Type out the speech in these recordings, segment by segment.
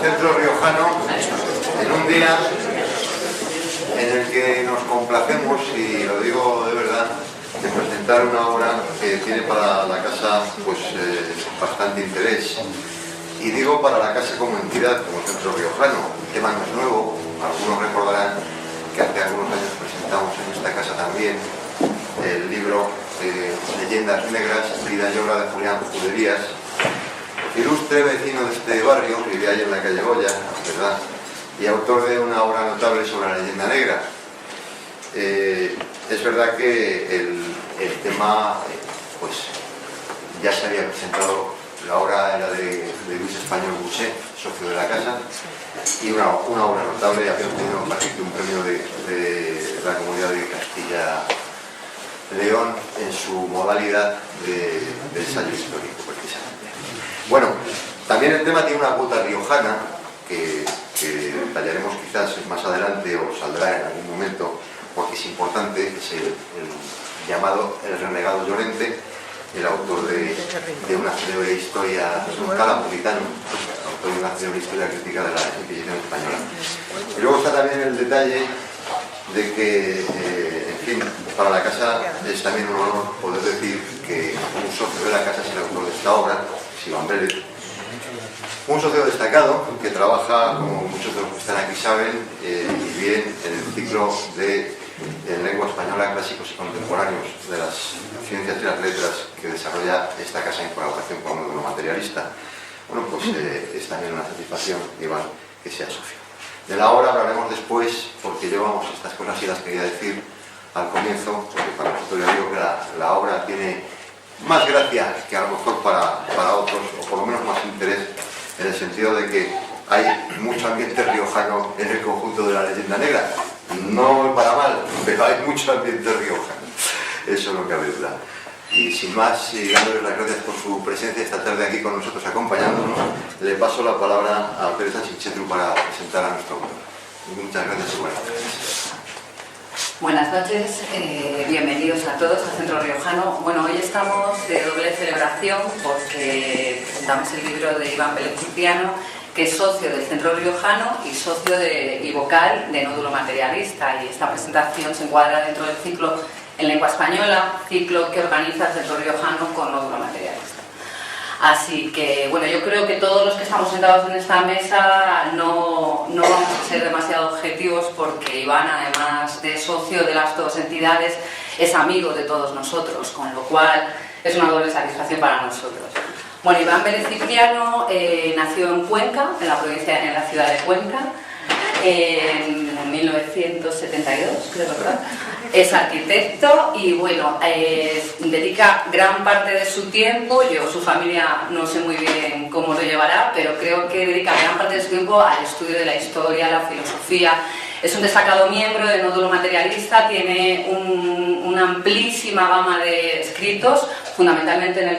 Centro Riojano en un día en el que nos complacemos, y lo digo de verdad, de presentar una obra que tiene para la casa pues bastante interés. Y digo para la casa como entidad, como Centro Riojano. El tema no es nuevo. Algunos recordarán que hace algunos años presentamos en esta casa también el libro Leyendas Negras, vida y obra de Julián Juderías, ilustre vecino de este barrio, vivía allí en la calle Goya, ¿verdad? Y autor de una obra notable sobre la leyenda negra. Es verdad que el tema pues ya se había presentado. La obra era de Luis Español Boucher, socio de la casa, y una obra notable. Había obtenido un premio de la Comunidad de Castilla-León en su modalidad de ensayo histórico, precisamente. Bueno, también el tema tiene una cuota riojana que detallaremos quizás más adelante o saldrá en algún momento, porque es importante. Es el llamado El Renegado Llorente, el autor de una célebre historia, un calapolitano, autor de una célebre historia crítica de la Inquisición española. Y luego está también el detalle de que, en fin, para la casa es también un honor poder decir que un socio de la casa es el autor de esta obra, Iván Vélez. Un socio destacado que trabaja, como muchos de los que están aquí saben, y bien en el ciclo de lengua española, clásicos y contemporáneos de las ciencias y las letras que desarrolla esta casa en colaboración con un materialista. Bueno, pues es también una satisfacción, Iván, que sea socio. De la obra hablaremos después, porque llevamos estas cosas y las quería decir al comienzo, porque para nosotros ya digo que la obra tiene más gracia que a lo mejor para otros, o por lo menos más interés, en el sentido de que hay mucho ambiente riojano en el conjunto de la leyenda negra. No para mal, pero hay mucho ambiente riojano. Eso no cabe duda. Y sin más, y dándoles las gracias por su presencia esta tarde aquí con nosotros acompañándonos, le paso la palabra a Teresa Chinchetru para presentar a nuestro autor. Muchas gracias y buenas noches. Buenas noches, bienvenidos a todos al Centro Riojano. Bueno, hoy estamos de doble celebración porque presentamos el libro de Iván Vélez Cipriano, que es socio del Centro Riojano y socio y vocal de Nódulo Materialista, y esta presentación se encuadra dentro del ciclo en lengua española, ciclo que organiza el Centro Riojano con Nódulo Materialista. Así que, bueno, yo creo que todos los que estamos sentados en esta mesa no vamos a ser demasiado objetivos, porque Iván, además de socio de las dos entidades, es amigo de todos nosotros, con lo cual es una doble satisfacción para nosotros. Bueno, Iván Vélez Cipriano nació en Cuenca, en la ciudad de Cuenca, en 1972, creo, ¿verdad? Es arquitecto y, bueno, dedica gran parte de su tiempo, su familia no sé muy bien cómo lo llevará, pero creo que dedica gran parte de su tiempo al estudio de la historia, la filosofía. Es un destacado miembro de Nódulo Materialista, tiene una amplísima gama de escritos, fundamentalmente en el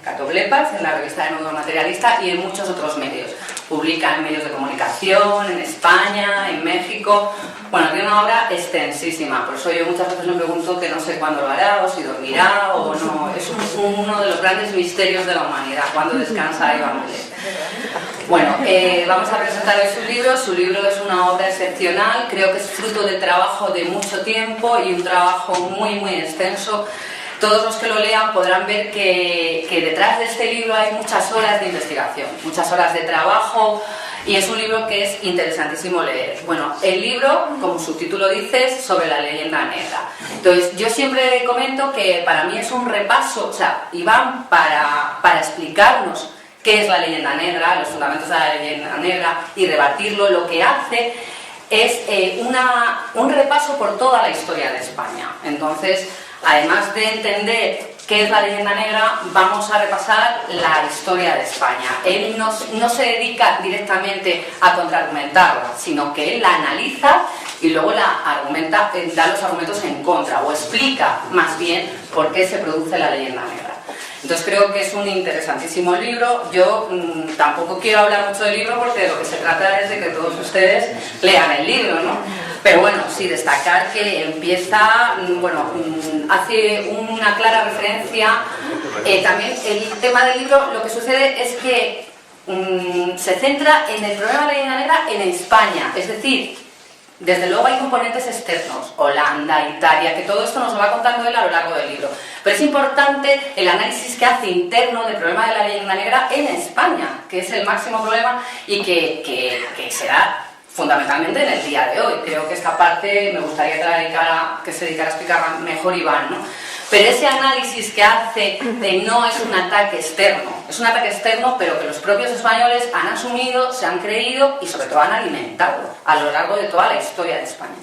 Catoblepas, en la revista de Nódulo Materialista, y en muchos otros medios. Publica en medios de comunicación, en España, en México. Bueno, tiene una obra extensísima, por eso yo muchas veces me pregunto que no sé cuándo lo hará, o si dormirá, o no. Es uno de los grandes misterios de la humanidad, cuándo descansa Iván Vélez. Bueno, vamos a presentar hoy su libro. Su libro es una obra excepcional, creo que es fruto de trabajo de mucho tiempo y un trabajo muy, muy extenso. Todos los que lo lean podrán ver que detrás de este libro hay muchas horas de investigación, muchas horas de trabajo, y es un libro que es interesantísimo leer. Bueno, el libro, como su título dice, es sobre la leyenda negra. Entonces, yo siempre comento que para mí es un repaso, o sea, Iván, para explicarnos qué es la leyenda negra, los fundamentos de la leyenda negra y rebatirlo, lo que hace es un repaso por toda la historia de España. Entonces, además de entender qué es la leyenda negra, vamos a repasar la historia de España. Él no se dedica directamente a contraargumentarla, sino que él la analiza y luego la argumenta, da los argumentos en contra, o explica más bien por qué se produce la leyenda negra. Entonces creo que es un interesantísimo libro. Yo tampoco quiero hablar mucho del libro, porque de lo que se trata es de que todos ustedes lean el libro, ¿no? Pero bueno, sí destacar que empieza, bueno, hace una clara referencia. También el tema del libro, lo que sucede es que se centra en el problema de la leyenda negra en España, es decir, desde luego hay componentes externos, Holanda, Italia, que todo esto nos lo va contando él a lo largo del libro. Pero es importante el análisis que hace interno del problema de la leyenda negra en España, que es el máximo problema y que se da fundamentalmente en el día de hoy. Creo que esta parte me gustaría que se dedicara a explicar mejor Iván, ¿no? Pero ese análisis que hace no es un ataque externo, es un ataque externo pero que los propios españoles han asumido, se han creído y sobre todo han alimentado a lo largo de toda la historia de España.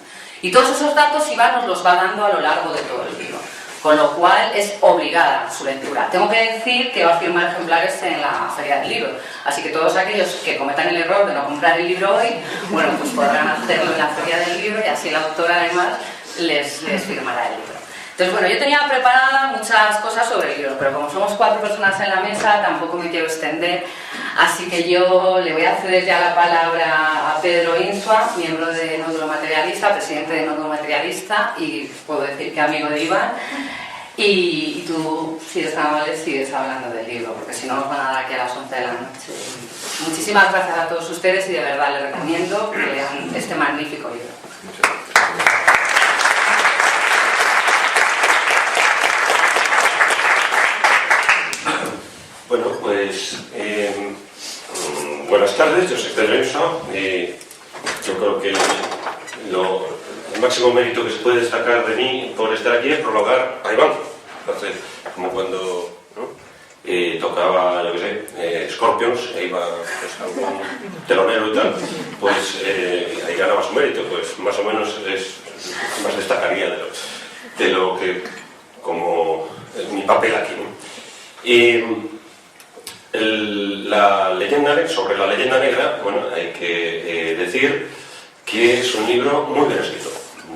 Y todos esos datos Iván nos los va dando a lo largo de todo el libro, con lo cual es obligada su lectura. Tengo que decir que va a firmar ejemplares en la Feria del Libro, así que todos aquellos que cometan el error de no comprar el libro hoy, bueno, pues podrán hacerlo en la Feria del Libro y así la autora además les firmará el libro. Entonces, bueno, yo tenía preparadas muchas cosas sobre el libro, pero como somos 4 personas en la mesa, tampoco me quiero extender, así que yo le voy a ceder ya la palabra a Pedro Insua, miembro de Nódulo Materialista, presidente de Nódulo Materialista, y puedo decir que amigo de Iván, y tú, si eres tan amable, sigues hablando del libro, porque si no nos van a dar aquí a las 11 de la noche. Muchísimas gracias a todos ustedes y de verdad les recomiendo que lean este magnífico libro. Muchas gracias. Bueno, pues buenas tardes, yo soy Pedro Insua. Yo creo que el máximo mérito que se puede destacar de mí por estar aquí es prologar a Iván. Entonces, como cuando tocaba, yo qué sé, Scorpions, e iba pues, algún telonero y tal, pues ahí ganaba su mérito, pues más o menos más destacaría de lo que como mi papel aquí, ¿no? Sobre la leyenda negra, bueno, hay que decir que es un libro muy bien escrito.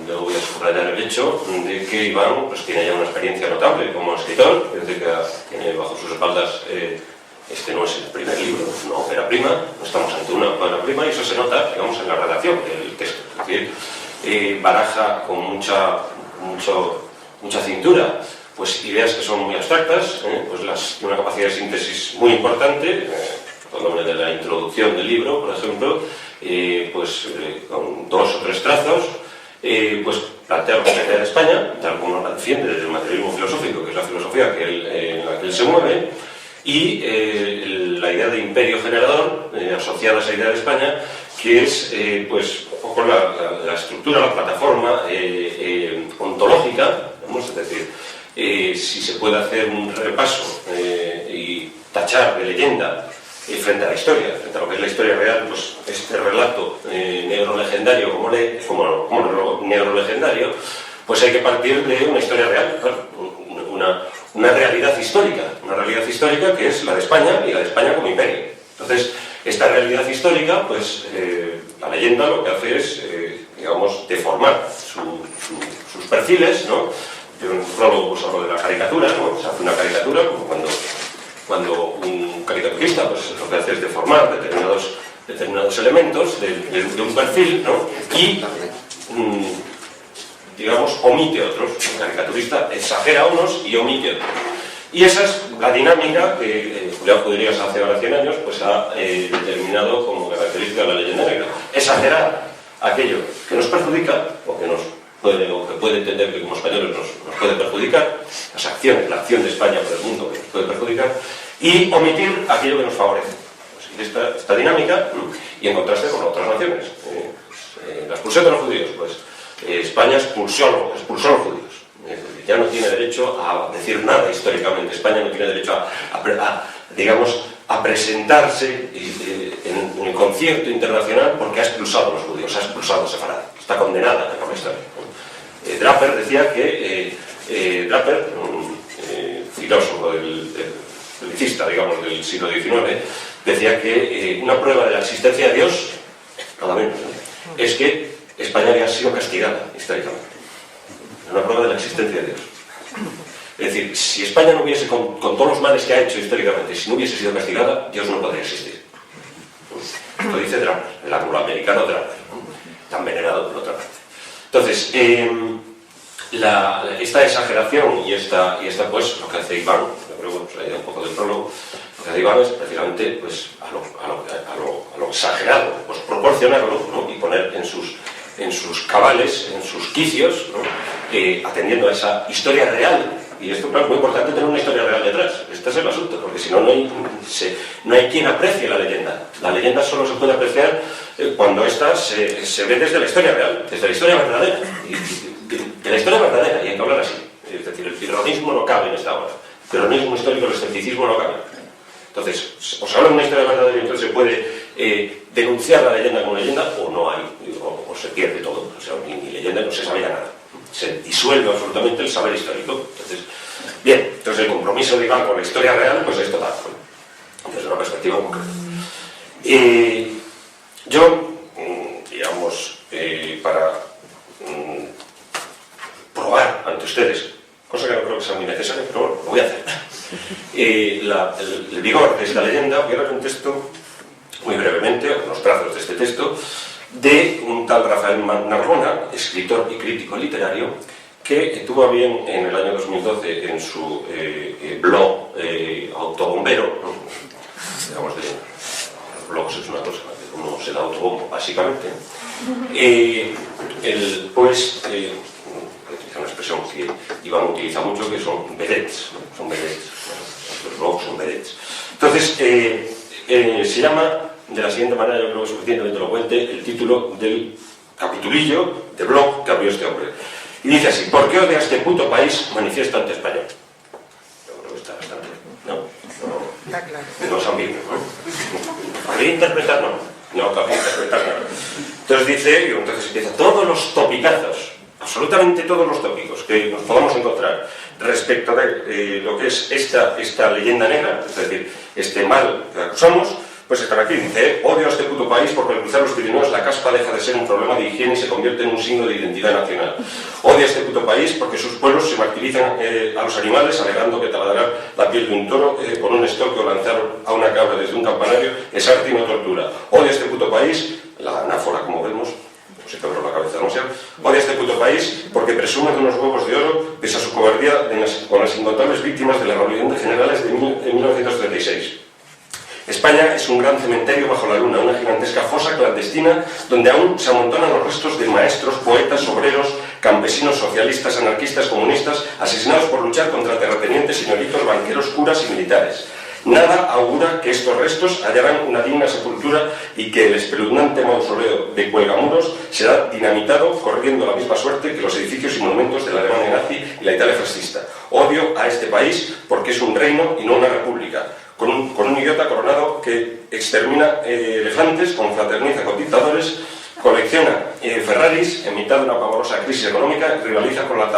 Yo voy a subrayar el hecho de que Iván pues, tiene ya una experiencia notable como escritor, es decir, que tiene bajo sus espaldas, este no es el primer libro, es una ópera prima, no estamos ante una ópera prima y eso se nota, digamos, en la redacción del texto. Es decir, baraja con mucha cintura pues ideas que son muy abstractas, pues una capacidad de síntesis muy importante, hablándome de la introducción del libro, por ejemplo, con 2 o 3 trazos, pues plantea la idea de España, tal como la defiende desde el materialismo filosófico, que es la filosofía en la que él se mueve, y la idea de imperio generador, asociada a esa idea de España, que es pues un poco la estructura, la plataforma ontológica, vamos a decir, si se puede hacer un repaso y tachar de leyenda frente a la historia, frente a lo que es la historia real, pues este relato negro legendario como negro legendario, pues hay que partir de una historia real, una realidad histórica que es la de España y la de España como imperio. Entonces, esta realidad histórica, pues la leyenda lo que hace es, digamos, deformar sus perfiles, ¿no? Yo en un prólogo pues, hablo de la caricatura, ¿no? Se hace una caricatura, como cuando un caricaturista pues, lo que hace es deformar determinados elementos de un perfil, ¿no? Y, digamos, omite otros. El caricaturista exagera unos y omite otros. Y esa es la dinámica que Julián Cudrillas hace ahora 100 años pues, ha determinado como característica de la leyenda negra. Exagerar aquello que nos perjudica o que puede entender que como españoles nos puede perjudicar, las acciones, la acción de España por el mundo que nos puede perjudicar, y omitir aquello que nos favorece. Pues esta dinámica, y en contraste con otras naciones. La expulsión de los judíos, pues España expulsó a los judíos. Ya no tiene derecho a decir nada históricamente. España no tiene derecho a presentarse en el concierto internacional porque ha expulsado a los judíos, ha expulsado a Sefarad. Está condenada por la historia. Draper decía que Draper, un filósofo publicista, digamos, del siglo XIX, decía que una prueba de la existencia de Dios, nada menos, es que España había sido castigada históricamente. Una prueba de la existencia de Dios. Es decir, si España no hubiese, con todos los males que ha hecho históricamente, si no hubiese sido castigada, Dios no podría existir. Lo dice Draper, el angloamericano Draper, tan venerado por otra parte. Entonces, esta exageración y esta pues, lo que hace Iván, yo creo que la idea un poco del prólogo, lo que hace Iván es precisamente pues, a exagerado, pues proporcionarlo, ¿no? Y poner en sus cabales, en sus quicios, ¿no? Atendiendo a esa historia real. Y esto, claro, es muy importante tener una historia real detrás. Este es el asunto, porque si no, no hay quien aprecie la leyenda. La leyenda solo se puede apreciar cuando ésta se ve desde la historia real, desde la historia verdadera. De la historia verdadera, y hay que hablar así. Es decir, el pirronismo no cabe en esta obra. El pirronismo histórico, el escepticismo no cabe. Entonces, os hablo de una historia verdadera y entonces se puede denunciar la leyenda como leyenda, o no hay, o se pierde todo. O sea, ni leyenda, no se sabía nada. Se disuelve absolutamente el saber histórico. Entonces, bien, entonces el compromiso de Iván con la historia real pues es total, desde una perspectiva concreta. Yo, digamos, para probar ante ustedes, cosa que no creo que sea muy necesaria, pero bueno, lo voy a hacer, el vigor de esta leyenda, voy a leer un texto muy brevemente, unos trazos de este texto, de un tal Rafael Narbona, escritor y crítico literario, que tuvo a bien en el año 2012 en su blog autobombero, ¿no? Digamos, los blogs es una cosa, uno se da autobombo básicamente, pues utiliza una expresión que Iván utiliza mucho, que son vedettes, ¿no? Son vedettes, los blogs son vedettes. Entonces, se llama de la siguiente manera, yo creo que es suficientemente elocuente, el título del capitulillo de blog que abrió este hombre. Y dice así: ¿por qué odia este puto país manifiesto ante español? Yo creo que está bastante, no es ambiguo, ¿no? ¿Cabría interpretar? No cabría interpretar nada. Entonces dice, y entonces empieza, todos los topicazos, absolutamente todos los tópicos que nos podamos encontrar respecto de lo que es esta leyenda negra, es decir, este mal que acusamos, pues están aquí. Dice: odio a este puto país porque al cruzar los Pirineos la caspa deja de ser un problema de higiene y se convierte en un signo de identidad nacional. Odio a este puto país porque sus pueblos se martirizan a los animales, alegando que taladrar la piel de un toro con un estoque o lanzar a una cabra desde un campanario es arte y no tortura. Odio a este puto país, la anáfora como vemos, se quebró la cabeza demasiado. Odia a este puto país porque presume de unos huevos de oro pese a su cobardía con las incontables víctimas de la rebelión de generales de 1936. España es un gran cementerio bajo la luna, una gigantesca fosa clandestina donde aún se amontonan los restos de maestros, poetas, obreros, campesinos, socialistas, anarquistas, comunistas, asesinados por luchar contra terratenientes, señoritos, banqueros, curas y militares. Nada augura que estos restos hallarán una digna sepultura y que el espeluznante mausoleo de Cuelgamuros será dinamitado, corriendo la misma suerte que los edificios y monumentos de la Alemania nazi y la Italia fascista. Odio a este país porque es un reino y no una república, con un idiota coronado que extermina elefantes, confraterniza con dictadores, colecciona Ferraris en mitad de una pavorosa crisis económica, rivaliza con la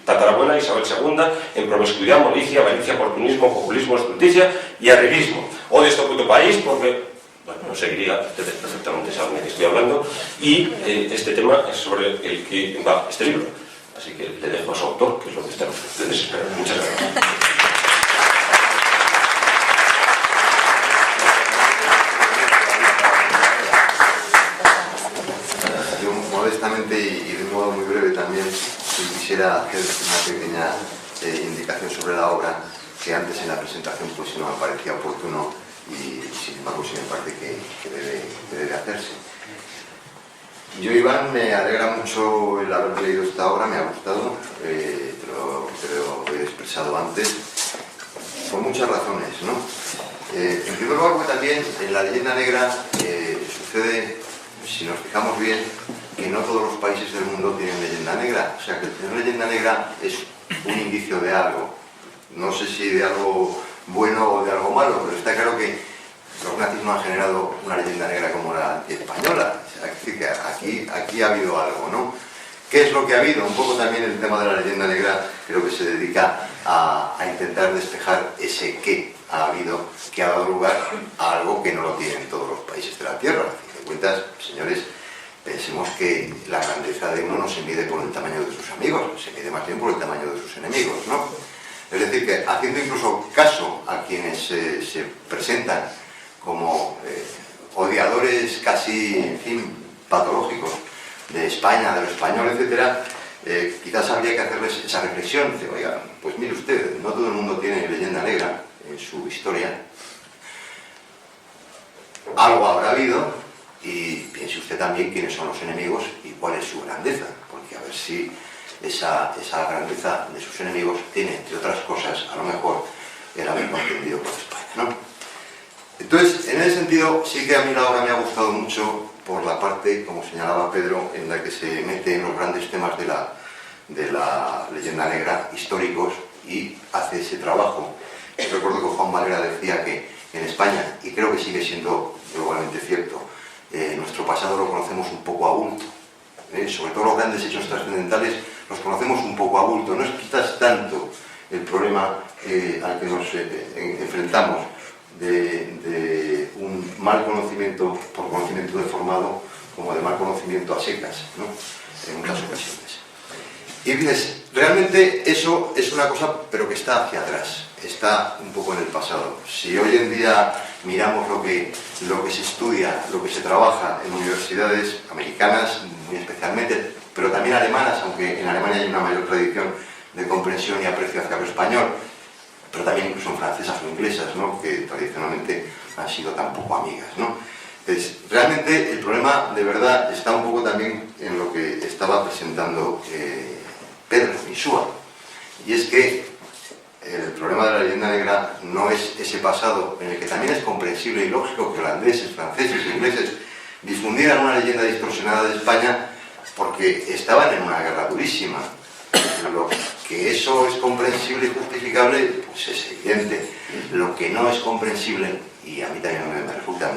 tatarabuela Isabel II en promiscuidad, malicia, avaricia, oportunismo, populismo, estulticia y arribismo. Odio este puto país porque, bueno, no seguiría, ustedes perfectamente saben de qué estoy hablando, y este tema es sobre el que va este libro. Así que le dejo a su autor, que es lo que están ustedes esperando. Muchas gracias. Modestamente y de un modo muy breve también, quisiera hacer una pequeña indicación sobre la obra, que antes en la presentación pues no me parecía oportuno y sin embargo sí me parece que debe hacerse. Yo, Iván, me alegra mucho el haber leído esta obra, me ha gustado, pero he expresado antes, por muchas razones, ¿no? En primer lugar, porque también en la leyenda negra sucede, si nos fijamos bien, que no todos los países del mundo tienen leyenda negra. O sea, que el tener leyenda negra es un indicio de algo. No sé si de algo bueno o de algo malo, pero está claro que los nazis no han generado una leyenda negra como la española. O sea, es decir, que aquí ha habido algo, ¿no? ¿Qué es lo que ha habido? Un poco también el tema de la leyenda negra creo que se dedica a intentar despejar ese qué ha habido, que ha dado lugar a algo que no lo tienen todos los países de la Tierra. A fin de cuentas, señores, pensemos que la grandeza de uno no se mide por el tamaño de sus amigos, se mide más bien por el tamaño de sus enemigos, ¿no? Es decir, que haciendo incluso caso a quienes se presentan como odiadores casi, en fin, patológicos de España, de lo español, etcétera, quizás habría que hacerles esa reflexión de, oiga, pues mire usted, no todo el mundo tiene leyenda negra en su historia. algo habrá habido, y piense usted también quiénes son los enemigos y cuál es su grandeza, porque a ver si esa grandeza de sus enemigos tiene, entre otras cosas, a lo mejor el haber contendido por España, ¿no? Entonces, en ese sentido, sí que a mí la obra me ha gustado mucho por la parte, como señalaba Pedro, en la que se mete en los grandes temas de la leyenda negra históricos y hace ese trabajo. Yo recuerdo que Juan Valera decía que en España, y creo que sigue siendo globalmente cierto, nuestro pasado lo conocemos un poco a bulto. Sobre todo los grandes hechos trascendentales los conocemos un poco a bulto. No es quizás tanto el problema al que nos enfrentamos de un mal conocimiento por conocimiento deformado, como de mal conocimiento a secas, ¿no? En muchas ocasiones. Y dices, realmente eso es una cosa, pero que está hacia atrás, está un poco en el pasado. Si hoy en día miramos lo que se estudia, lo que se trabaja en universidades americanas, muy especialmente, pero también alemanas, aunque en Alemania hay una mayor tradición de comprensión y aprecio hacia lo español, pero también incluso en francesas o inglesas, ¿no? Que tradicionalmente han sido tan poco amigas, ¿no? Entonces, realmente el problema de verdad está un poco también en lo que estaba presentando Pedro Insúa, y es que el problema de la leyenda negra no es ese pasado en el que también es comprensible y lógico que holandeses, franceses, ingleses difundieran una leyenda distorsionada de España porque estaban en una guerra durísima. Lo que eso es comprensible y justificable, pues es evidente. Lo que no es comprensible, y a mí también me resulta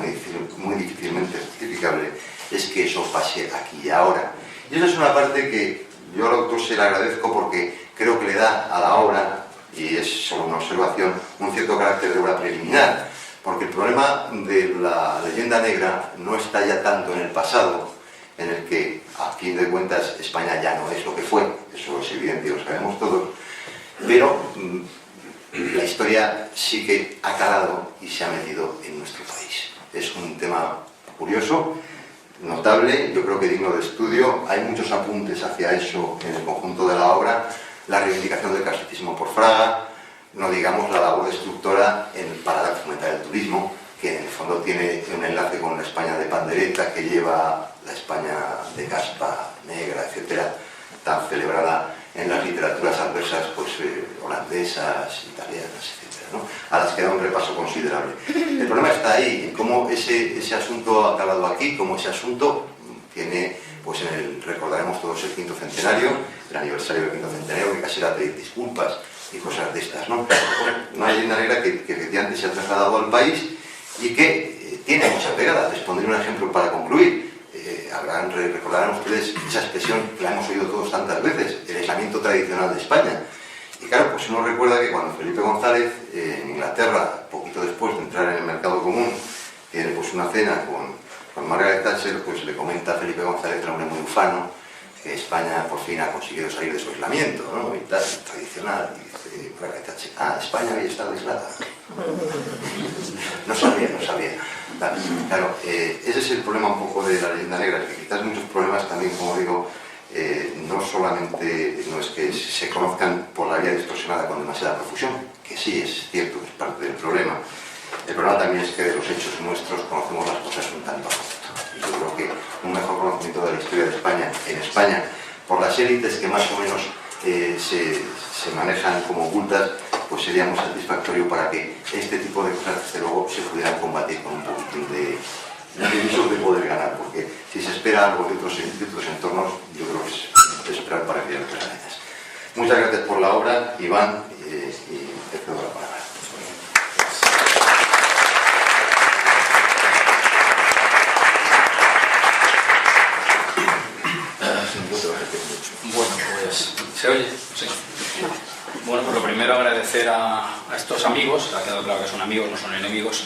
muy difícilmente justificable, es que eso pase aquí y ahora. Y esa es una parte que yo al autor se le agradezco porque creo que le da a la obra, y es solo una observación, un cierto carácter de obra preliminar, porque el problema de la leyenda negra no está ya tanto en el pasado, en el que, a fin de cuentas, España ya no es lo que fue, eso es evidente y lo sabemos todos, pero la historia sí que ha calado y se ha metido en nuestro país. Es un tema curioso, notable, yo creo que digno de estudio. Hay muchos apuntes hacia eso en el conjunto de la obra, la reivindicación del castetismo por Fraga, no digamos la labor destructora para fomentar el turismo, que en el fondo tiene un enlace con la España de pandereta que lleva la España de caspa negra, etcétera, tan celebrada en las literaturas adversas, pues holandesas, italianas, etcétera, ¿no? A las que da un repaso considerable. El problema está ahí, en cómo ese asunto ha calado aquí, cómo ese asunto tiene, pues recordaremos todos el quinto centenario, el aniversario del quinto centenario, que casi era pedir disculpas y cosas de estas, ¿no? Una leyenda negra que efectivamente se ha trasladado al país y que tiene mucha pegada. Les pondré un ejemplo para concluir. Recordarán ustedes esa expresión que la hemos oído todos tantas veces, el aislamiento tradicional de España. Y claro, pues uno recuerda que cuando Felipe González, en Inglaterra, poquito después de entrar en el mercado común, tiene pues una cena con Margaret Thatcher, pues le comenta a Felipe González, el hombre muy ufano, que España por fin ha conseguido salir de su aislamiento, ¿no? Y tal, tradicional. Y dice Margaret Thatcher, España había estado aislada. No sabía. Claro, ese es el problema un poco de la leyenda negra, que quizás muchos problemas también, como digo, no solamente no es que se conozcan por la vía distorsionada con demasiada profusión, que sí es cierto que es parte del problema. El problema también es que de los hechos nuestros conocemos las cosas un tanto a poquito. Y yo creo que un mejor conocimiento de la historia de España, en España, por las élites que más o menos se manejan como ocultas, pues sería muy satisfactorio para que este tipo de cosas, desde luego, se pudieran combatir con un poquitín de visos de poder ganar, porque si se espera algo de otros entornos, yo creo que es esperar para que haya otras arañas. Muchas gracias por la obra, Iván, y te cedo la palabra. Bueno, pues, ¿se oye? Sí. Bueno, pues lo primero agradecer a estos amigos, ha quedado claro que son amigos, no son enemigos,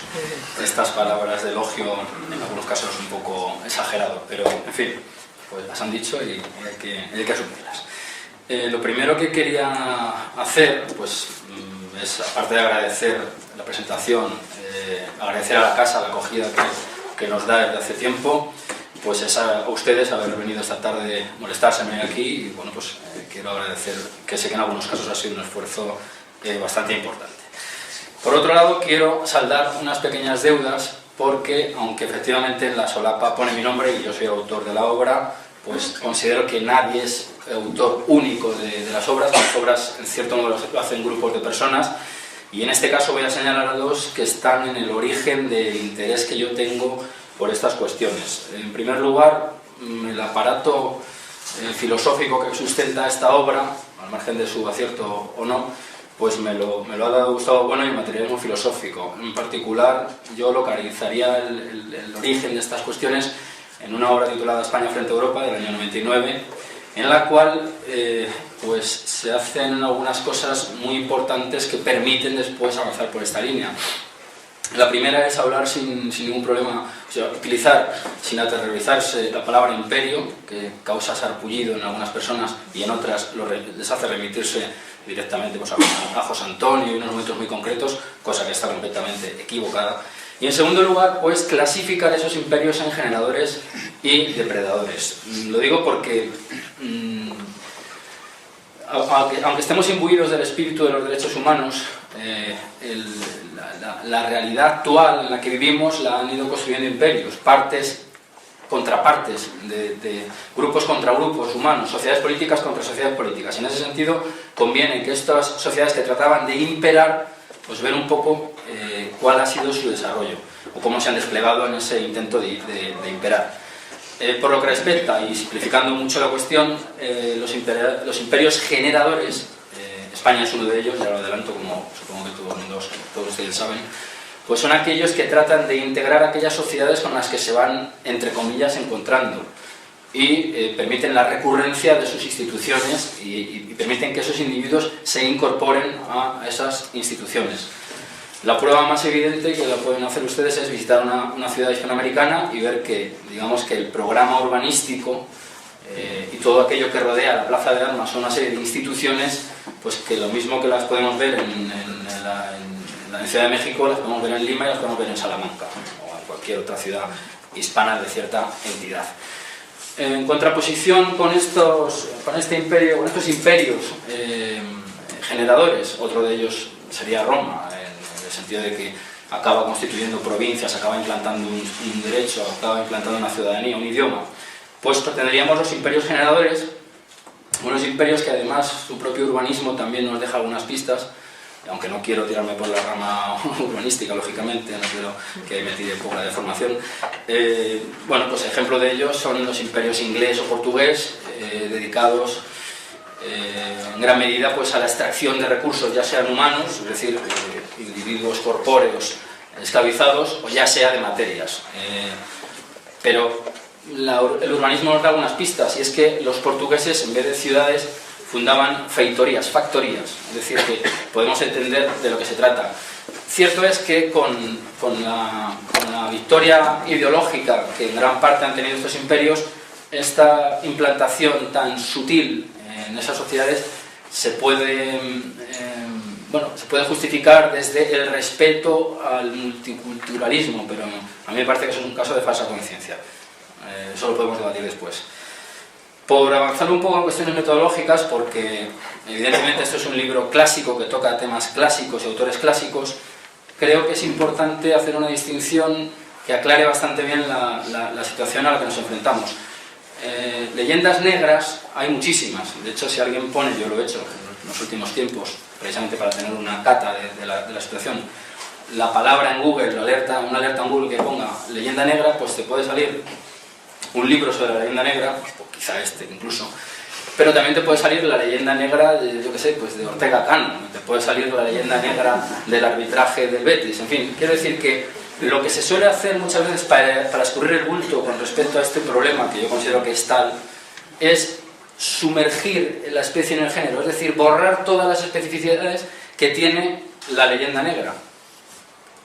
estas palabras de elogio en algunos casos un poco exagerado, pero en fin, pues las han dicho y hay que asumirlas. Lo primero que quería hacer, pues, es, aparte de agradecer la presentación, agradecer a la casa la acogida que nos da desde hace tiempo, pues es a ustedes haber venido esta tarde, molestárseme aquí, y bueno, pues quiero agradecer, que sé que en algunos casos ha sido un esfuerzo bastante importante. Por otro lado, quiero saldar unas pequeñas deudas porque, aunque efectivamente en la solapa pone mi nombre y yo soy autor de la obra, pues considero que nadie es autor único de las obras en cierto modo lo hacen grupos de personas, y en este caso voy a señalar dos que están en el origen del interés que yo tengo por estas cuestiones. En primer lugar, el aparato filosófico que sustenta esta obra, al margen de su acierto o no, pues me lo ha dado Gustavo Bueno y el materialismo filosófico. En particular, yo localizaría el origen de estas cuestiones en una obra titulada España frente a Europa, del año 99, en la cual pues se hacen algunas cosas muy importantes que permiten después avanzar por esta línea. La primera es hablar sin ningún problema, o sea, utilizar sin aterrorizarse la palabra imperio, que causa sarpullido en algunas personas y en otras les hace remitirse directamente pues, a José Antonio y unos momentos muy concretos, cosa que está completamente equivocada. Y en segundo lugar, pues clasificar esos imperios en generadores y depredadores. Lo digo porque, aunque estemos imbuidos del espíritu de los derechos humanos, la realidad actual en la que vivimos la han ido construyendo imperios, partes contra partes, de grupos contra grupos humanos, sociedades políticas contra sociedades políticas. Y en ese sentido conviene que estas sociedades que trataban de imperar, pues ver un poco cuál ha sido su desarrollo o cómo se han desplegado en ese intento de imperar. Por lo que respecta, y simplificando mucho la cuestión, los imperios generadores, España es uno de ellos, ya lo adelanto como supongo que todos ustedes saben, pues son aquellos que tratan de integrar aquellas sociedades con las que se van, entre comillas, encontrando y permiten la recurrencia de sus instituciones y permiten que esos individuos se incorporen a esas instituciones. La prueba más evidente que la pueden hacer ustedes es visitar una ciudad hispanoamericana y ver que, digamos, que el programa urbanístico y todo aquello que rodea la Plaza de Armas son una serie de instituciones, pues que lo mismo que las podemos ver en la Ciudad de México, las podemos ver en Lima y las podemos ver en Salamanca o en cualquier otra ciudad hispana de cierta entidad. En contraposición con estos imperios generadores, otro de ellos sería Roma, en el sentido de que acaba constituyendo provincias, acaba implantando un derecho, acaba implantando una ciudadanía, un idioma, pues tendríamos los imperios generadores, unos imperios que además su propio urbanismo también nos deja algunas pistas, aunque no quiero tirarme por la rama urbanística, lógicamente, no quiero que me tire por la deformación. Bueno, pues ejemplo de ellos son los imperios inglés o portugués, dedicados en gran medida pues, a la extracción de recursos, ya sean humanos, es decir, individuos corpóreos esclavizados, o ya sea de materias. Pero el urbanismo nos da algunas pistas, y es que los portugueses, en vez de ciudades, fundaban feitorías, factorías, es decir, que podemos entender de lo que se trata. Cierto es que con la victoria ideológica que en gran parte han tenido estos imperios, esta implantación tan sutil en esas sociedades se puede justificar desde el respeto al multiculturalismo, pero a mí me parece que eso es un caso de falsa conciencia. Eso lo podemos debatir después. Por avanzar un poco en cuestiones metodológicas, porque evidentemente esto es un libro clásico que toca temas clásicos y autores clásicos, creo que es importante hacer una distinción que aclare bastante bien la situación a la que nos enfrentamos. Leyendas negras hay muchísimas. De hecho, si alguien pone, yo lo he hecho en los últimos tiempos, precisamente para tener una cata de la situación, la palabra en Google, una alerta en Google que ponga leyenda negra, pues te puede salir un libro sobre la leyenda negra, o quizá este incluso, pero también te puede salir la leyenda negra de, yo qué sé, pues de Ortega Cano, te puede salir la leyenda negra del arbitraje del Betis, en fin, quiero decir que lo que se suele hacer muchas veces para escurrir el bulto con respecto a este problema, que yo considero que es tal, es sumergir la especie en el género, es decir, borrar todas las especificidades que tiene la leyenda negra,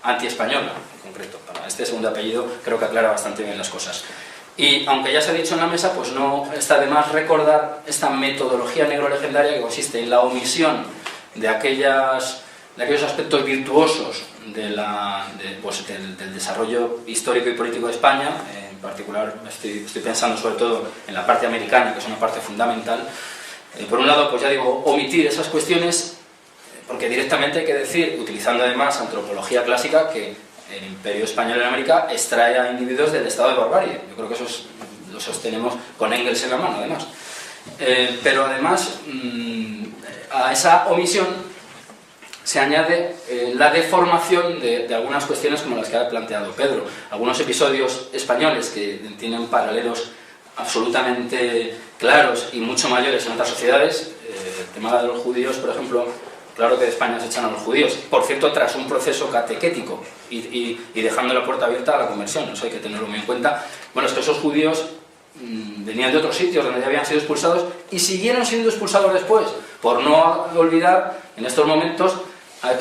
anti-española en concreto. Para este segundo apellido creo que aclara bastante bien las cosas. Y aunque ya se ha dicho en la mesa, pues no está de más recordar esta metodología negro-legendaria que consiste en la omisión de aquellos aspectos virtuosos del desarrollo histórico y político de España. En particular estoy pensando sobre todo en la parte americana, que es una parte fundamental. Por un lado, pues ya digo, omitir esas cuestiones, porque directamente hay que decir, utilizando además antropología clásica, que el Imperio Español en América extrae a individuos del estado de barbarie. Yo creo que eso lo sostenemos con Engels en la mano, además. Pero además, a esa omisión se añade la deformación de algunas cuestiones como las que ha planteado Pedro. Algunos episodios españoles que tienen paralelos absolutamente claros y mucho mayores en otras sociedades. El tema de los judíos, por ejemplo, claro que de España se echan a los judíos, por cierto, tras un proceso catequético y dejando la puerta abierta a la conversión. Eso hay que tenerlo muy en cuenta. Bueno, es que esos judíos venían de otros sitios donde ya habían sido expulsados y siguieron siendo expulsados después, por no olvidar en estos momentos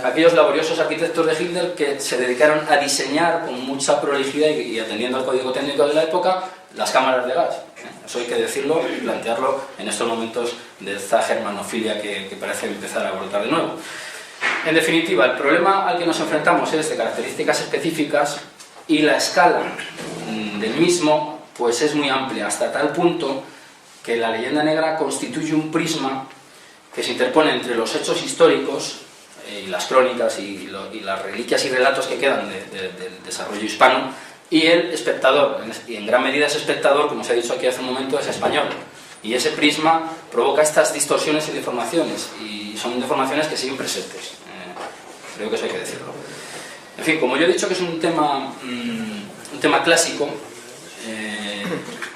aquellos laboriosos arquitectos de Hitler que se dedicaron a diseñar con mucha prolijidad y atendiendo al código técnico de la época las cámaras de gas. Eso hay que decirlo y plantearlo en estos momentos de esta germanofilia que parece empezar a brotar de nuevo. En definitiva, el problema al que nos enfrentamos es de características específicas y la escala del mismo pues es muy amplia, hasta tal punto que la leyenda negra constituye un prisma que se interpone entre los hechos históricos y las crónicas y las reliquias y relatos que quedan del desarrollo hispano y el espectador, y en gran medida ese espectador, como se ha dicho aquí hace un momento, es español. Y ese prisma provoca estas distorsiones y deformaciones, y son deformaciones que siguen presentes. Creo que eso hay que decirlo. En fin, como yo he dicho que es un tema clásico,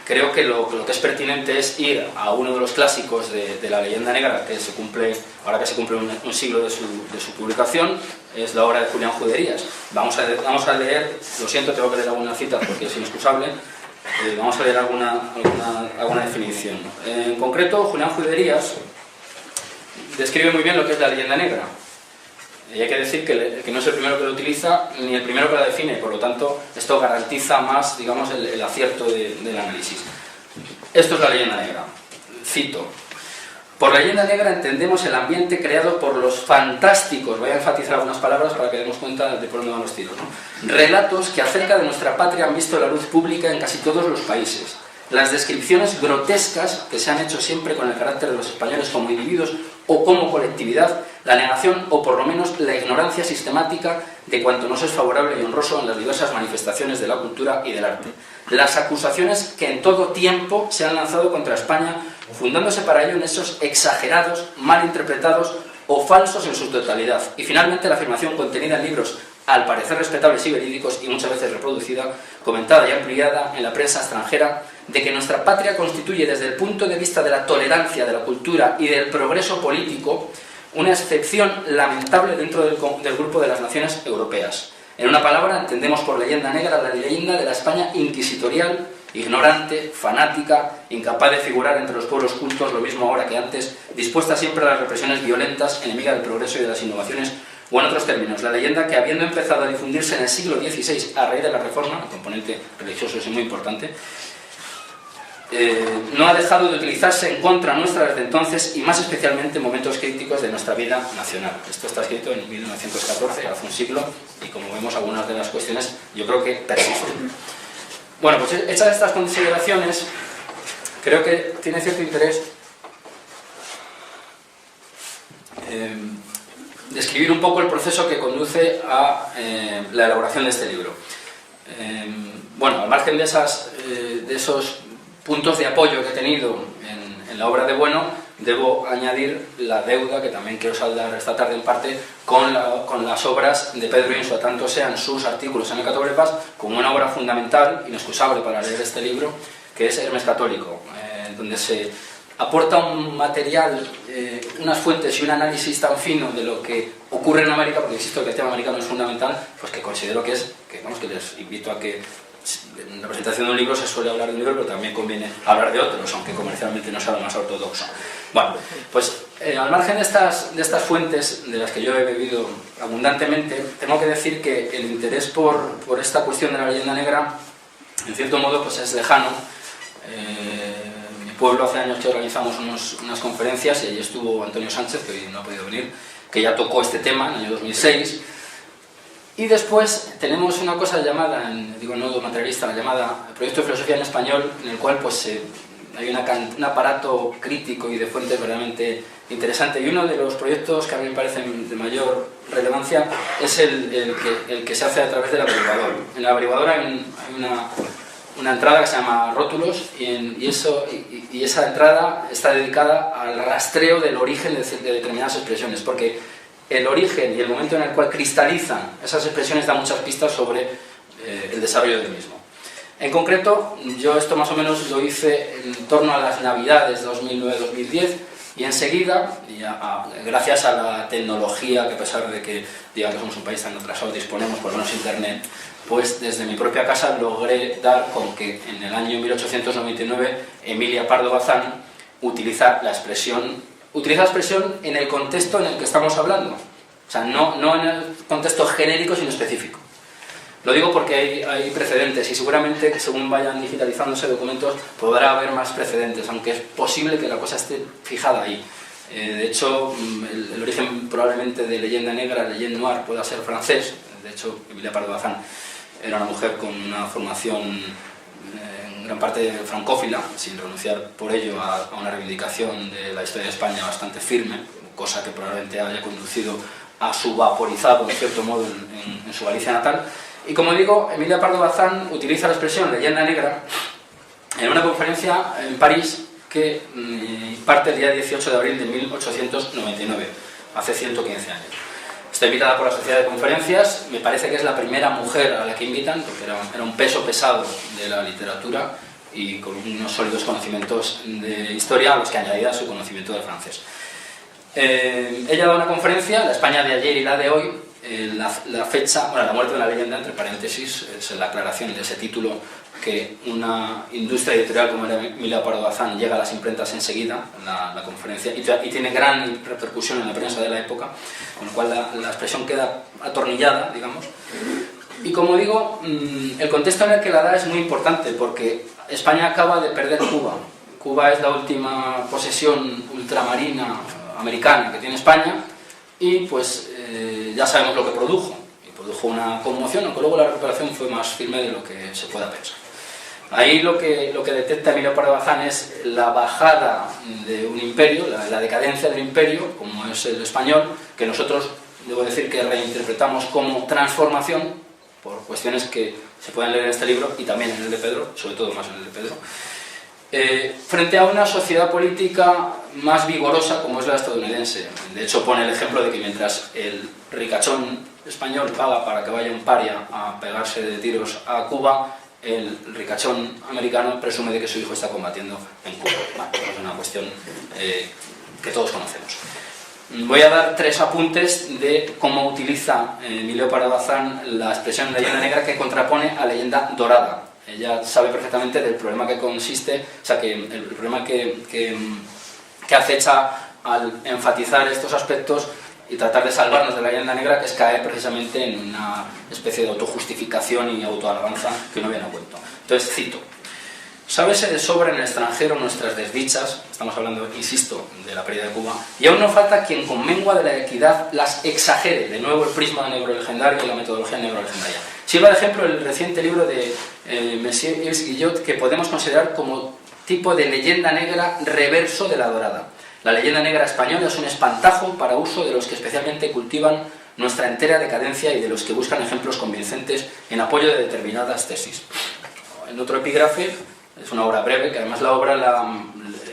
creo que lo que es pertinente es ir a uno de los clásicos de la leyenda negra, que se cumple, ahora que se cumple un siglo de su publicación, es la obra de Julián Juderías. Vamos a leer, lo siento, tengo que leer algunas citas porque es inexcusable, vamos a leer alguna definición. En concreto, Julián Juderías describe muy bien lo que es la leyenda negra. Y hay que decir que no es el primero que lo utiliza ni el primero que la define, por lo tanto esto garantiza más, digamos, el acierto del análisis. Esto es la leyenda negra. Cito: por leyenda negra entendemos el ambiente creado por los fantásticos, voy a enfatizar algunas palabras para que demos cuenta de por dónde van los tiros, ¿no? Relatos que acerca de nuestra patria han visto la luz pública en casi todos los países. Las descripciones grotescas que se han hecho siempre con el carácter de los españoles como individuos o como colectividad, la negación o por lo menos la ignorancia sistemática de cuanto nos es favorable y honroso en las diversas manifestaciones de la cultura y del arte. Las acusaciones que en todo tiempo se han lanzado contra España, fundándose para ello en hechos exagerados, mal interpretados o falsos en su totalidad. Y finalmente la afirmación contenida en libros al parecer respetables y verídicos y muchas veces reproducida, comentada y ampliada en la prensa extranjera, de que nuestra patria constituye desde el punto de vista de la tolerancia, de la cultura y del progreso político una excepción lamentable dentro del grupo de las naciones europeas. En una palabra, entendemos por leyenda negra la leyenda de la España inquisitorial, ignorante, fanática, incapaz de figurar entre los pueblos cultos, lo mismo ahora que antes, dispuesta siempre a las represiones violentas, enemiga del progreso y de las innovaciones, o en otros términos, la leyenda que habiendo empezado a difundirse en el siglo XVI a raíz de la Reforma, el componente religioso es muy importante, no ha dejado de utilizarse en contra nuestra desde entonces y más especialmente en momentos críticos de nuestra vida nacional. Esto está escrito en 1914, hace un siglo, y como vemos algunas de las cuestiones yo creo que persisten. Bueno, pues hechas estas consideraciones, creo que tiene cierto interés describir un poco el proceso que conduce a la elaboración de este libro. Bueno, al margen de esos puntos de apoyo que he tenido en la obra de Bueno, debo añadir la deuda que también quiero saldar esta tarde en parte con las obras de Pedro Insua, tanto sean sus artículos en el Catoblepas como una obra fundamental, inexcusable para leer este libro, que es Hermes Católico, donde se aporta un material, unas fuentes y un análisis tan fino de lo que ocurre en América, porque insisto que el tema americano es fundamental, pues que considero que les invito a que en la presentación de un libro se suele hablar de un libro, pero también conviene hablar de otros, aunque comercialmente no sea lo más ortodoxo. Bueno, pues al margen de estas fuentes de las que yo he bebido abundantemente, tengo que decir que el interés por esta cuestión de la leyenda negra, en cierto modo, pues es lejano. En mi pueblo hace años que organizamos unas conferencias y allí estuvo Antonio Sánchez, que hoy no ha podido venir, que ya tocó este tema en el año 2006. Y después tenemos una cosa llamada, digo no materialista, la llamada Proyecto de Filosofía en Español, en el cual pues hay un aparato crítico y de fuentes verdaderamente interesante. Y uno de los proyectos que a mí me parecen de mayor relevancia es el que se hace a través del averiguador. En el averiguador hay una entrada que se llama rótulos y esa entrada está dedicada al rastreo del origen de determinadas expresiones, porque el origen y el momento en el cual cristalizan esas expresiones dan muchas pistas sobre el desarrollo del mismo. En concreto, yo esto más o menos lo hice en torno a las Navidades 2009-2010 y enseguida, gracias a la tecnología, que a pesar de que diga que somos un país tan atrasado, disponemos por lo menos internet, pues desde mi propia casa logré dar con que en el año 1899 Emilia Pardo Bazán utiliza la expresión en el contexto en el que estamos hablando. O sea, no en el contexto genérico, sino específico. Lo digo porque hay precedentes y seguramente según vayan digitalizándose documentos podrá haber más precedentes, aunque es posible que la cosa esté fijada ahí. De hecho, el origen probablemente de leyenda negra, leyenda noir, pueda ser francés. De hecho, Emilia Pardo Bazán era una mujer con una formación en gran parte francófila, sin renunciar por ello a una reivindicación de la historia de España bastante firme, cosa que probablemente haya conducido a su vaporizado, en cierto modo, en su Galicia natal. Y como digo, Emilia Pardo Bazán utiliza la expresión leyenda negra en una conferencia en París que parte el día 18 de abril de 1899, hace 115 años. Está invitada por la Sociedad de Conferencias, me parece que es la primera mujer a la que invitan, porque era un peso pesado de la literatura y con unos sólidos conocimientos de historia a los que añadía su conocimiento del francés. Ella da una conferencia, la España de ayer y la de hoy. La fecha, la muerte de una leyenda, entre paréntesis, es la aclaración de ese título, que una industria editorial como era Emilia Pardo Bazán llega a las imprentas enseguida, la conferencia, y tiene gran repercusión en la prensa de la época, con lo cual la expresión queda atornillada, digamos. Y como digo, el contexto en el que la da es muy importante, porque España acaba de perder Cuba. Cuba es la última posesión ultramarina americana que tiene España, y pues ya sabemos lo que produjo, y produjo una conmoción, aunque luego la recuperación fue más firme de lo que se pueda pensar. Ahí lo que detecta Emilia Pardo Bazán es la bajada de un imperio, la decadencia del imperio, como es el español, que nosotros, debo decir, que reinterpretamos como transformación, por cuestiones que se pueden leer en este libro, y también en el de Pedro, sobre todo más en el de Pedro, frente a una sociedad política más vigorosa como es la estadounidense. De hecho pone el ejemplo de que mientras el ricachón español paga para que vaya un paria a pegarse de tiros a Cuba, el ricachón americano presume de que su hijo está combatiendo en Cuba. Bueno, es una cuestión que todos conocemos. Voy a dar 3 apuntes de cómo utiliza Emilia Pardo Bazán la expresión leyenda negra, que contrapone a leyenda dorada. Ella sabe perfectamente del problema que consiste, o sea, que el problema que acecha al enfatizar estos aspectos y tratar de salvarnos de la leyenda negra, que es caer precisamente en una especie de autojustificación y autoalabanza que no viene a cuento. Entonces cito: sábese de sobra en el extranjero nuestras desdichas, estamos hablando, insisto, de la pérdida de Cuba, y aún no falta quien con mengua de la equidad las exagere. De nuevo el prisma neurolegendario y la metodología neurolegendaria. Sirva de ejemplo el reciente libro de Monsieur Yves Guillot, que podemos considerar como tipo de leyenda negra reverso de la dorada. La leyenda negra española es un espantajo para uso de los que especialmente cultivan nuestra entera decadencia y de los que buscan ejemplos convincentes en apoyo de determinadas tesis. En otro epígrafe, es una obra breve, que además la obra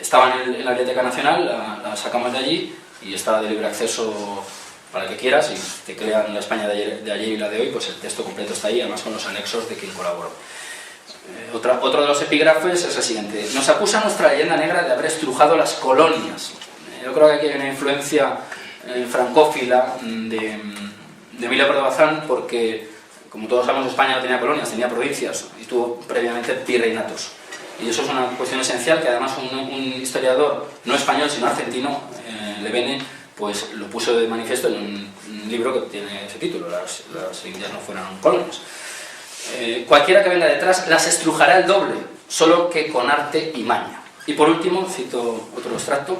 estaba en la Biblioteca Nacional, la sacamos de allí y está de libre acceso para el que quieras, y teclean la España de ayer y la de hoy, pues el texto completo está ahí, además con los anexos de quien colaboró. Otro de los epígrafes es el siguiente: nos acusa nuestra leyenda negra de haber estrujado las colonias. Yo creo que aquí hay una influencia francófila de Emilia Pardo Bazán, porque, como todos sabemos, España no tenía colonias, tenía provincias, y tuvo previamente virreinatos. Y eso es una cuestión esencial que además un historiador no español sino argentino, Levene, pues lo puso de manifiesto en un libro que tiene ese título: las indias no fueron colonias. Cualquiera que venga detrás las estrujará el doble, solo que con arte y maña. Y por último, cito otro extracto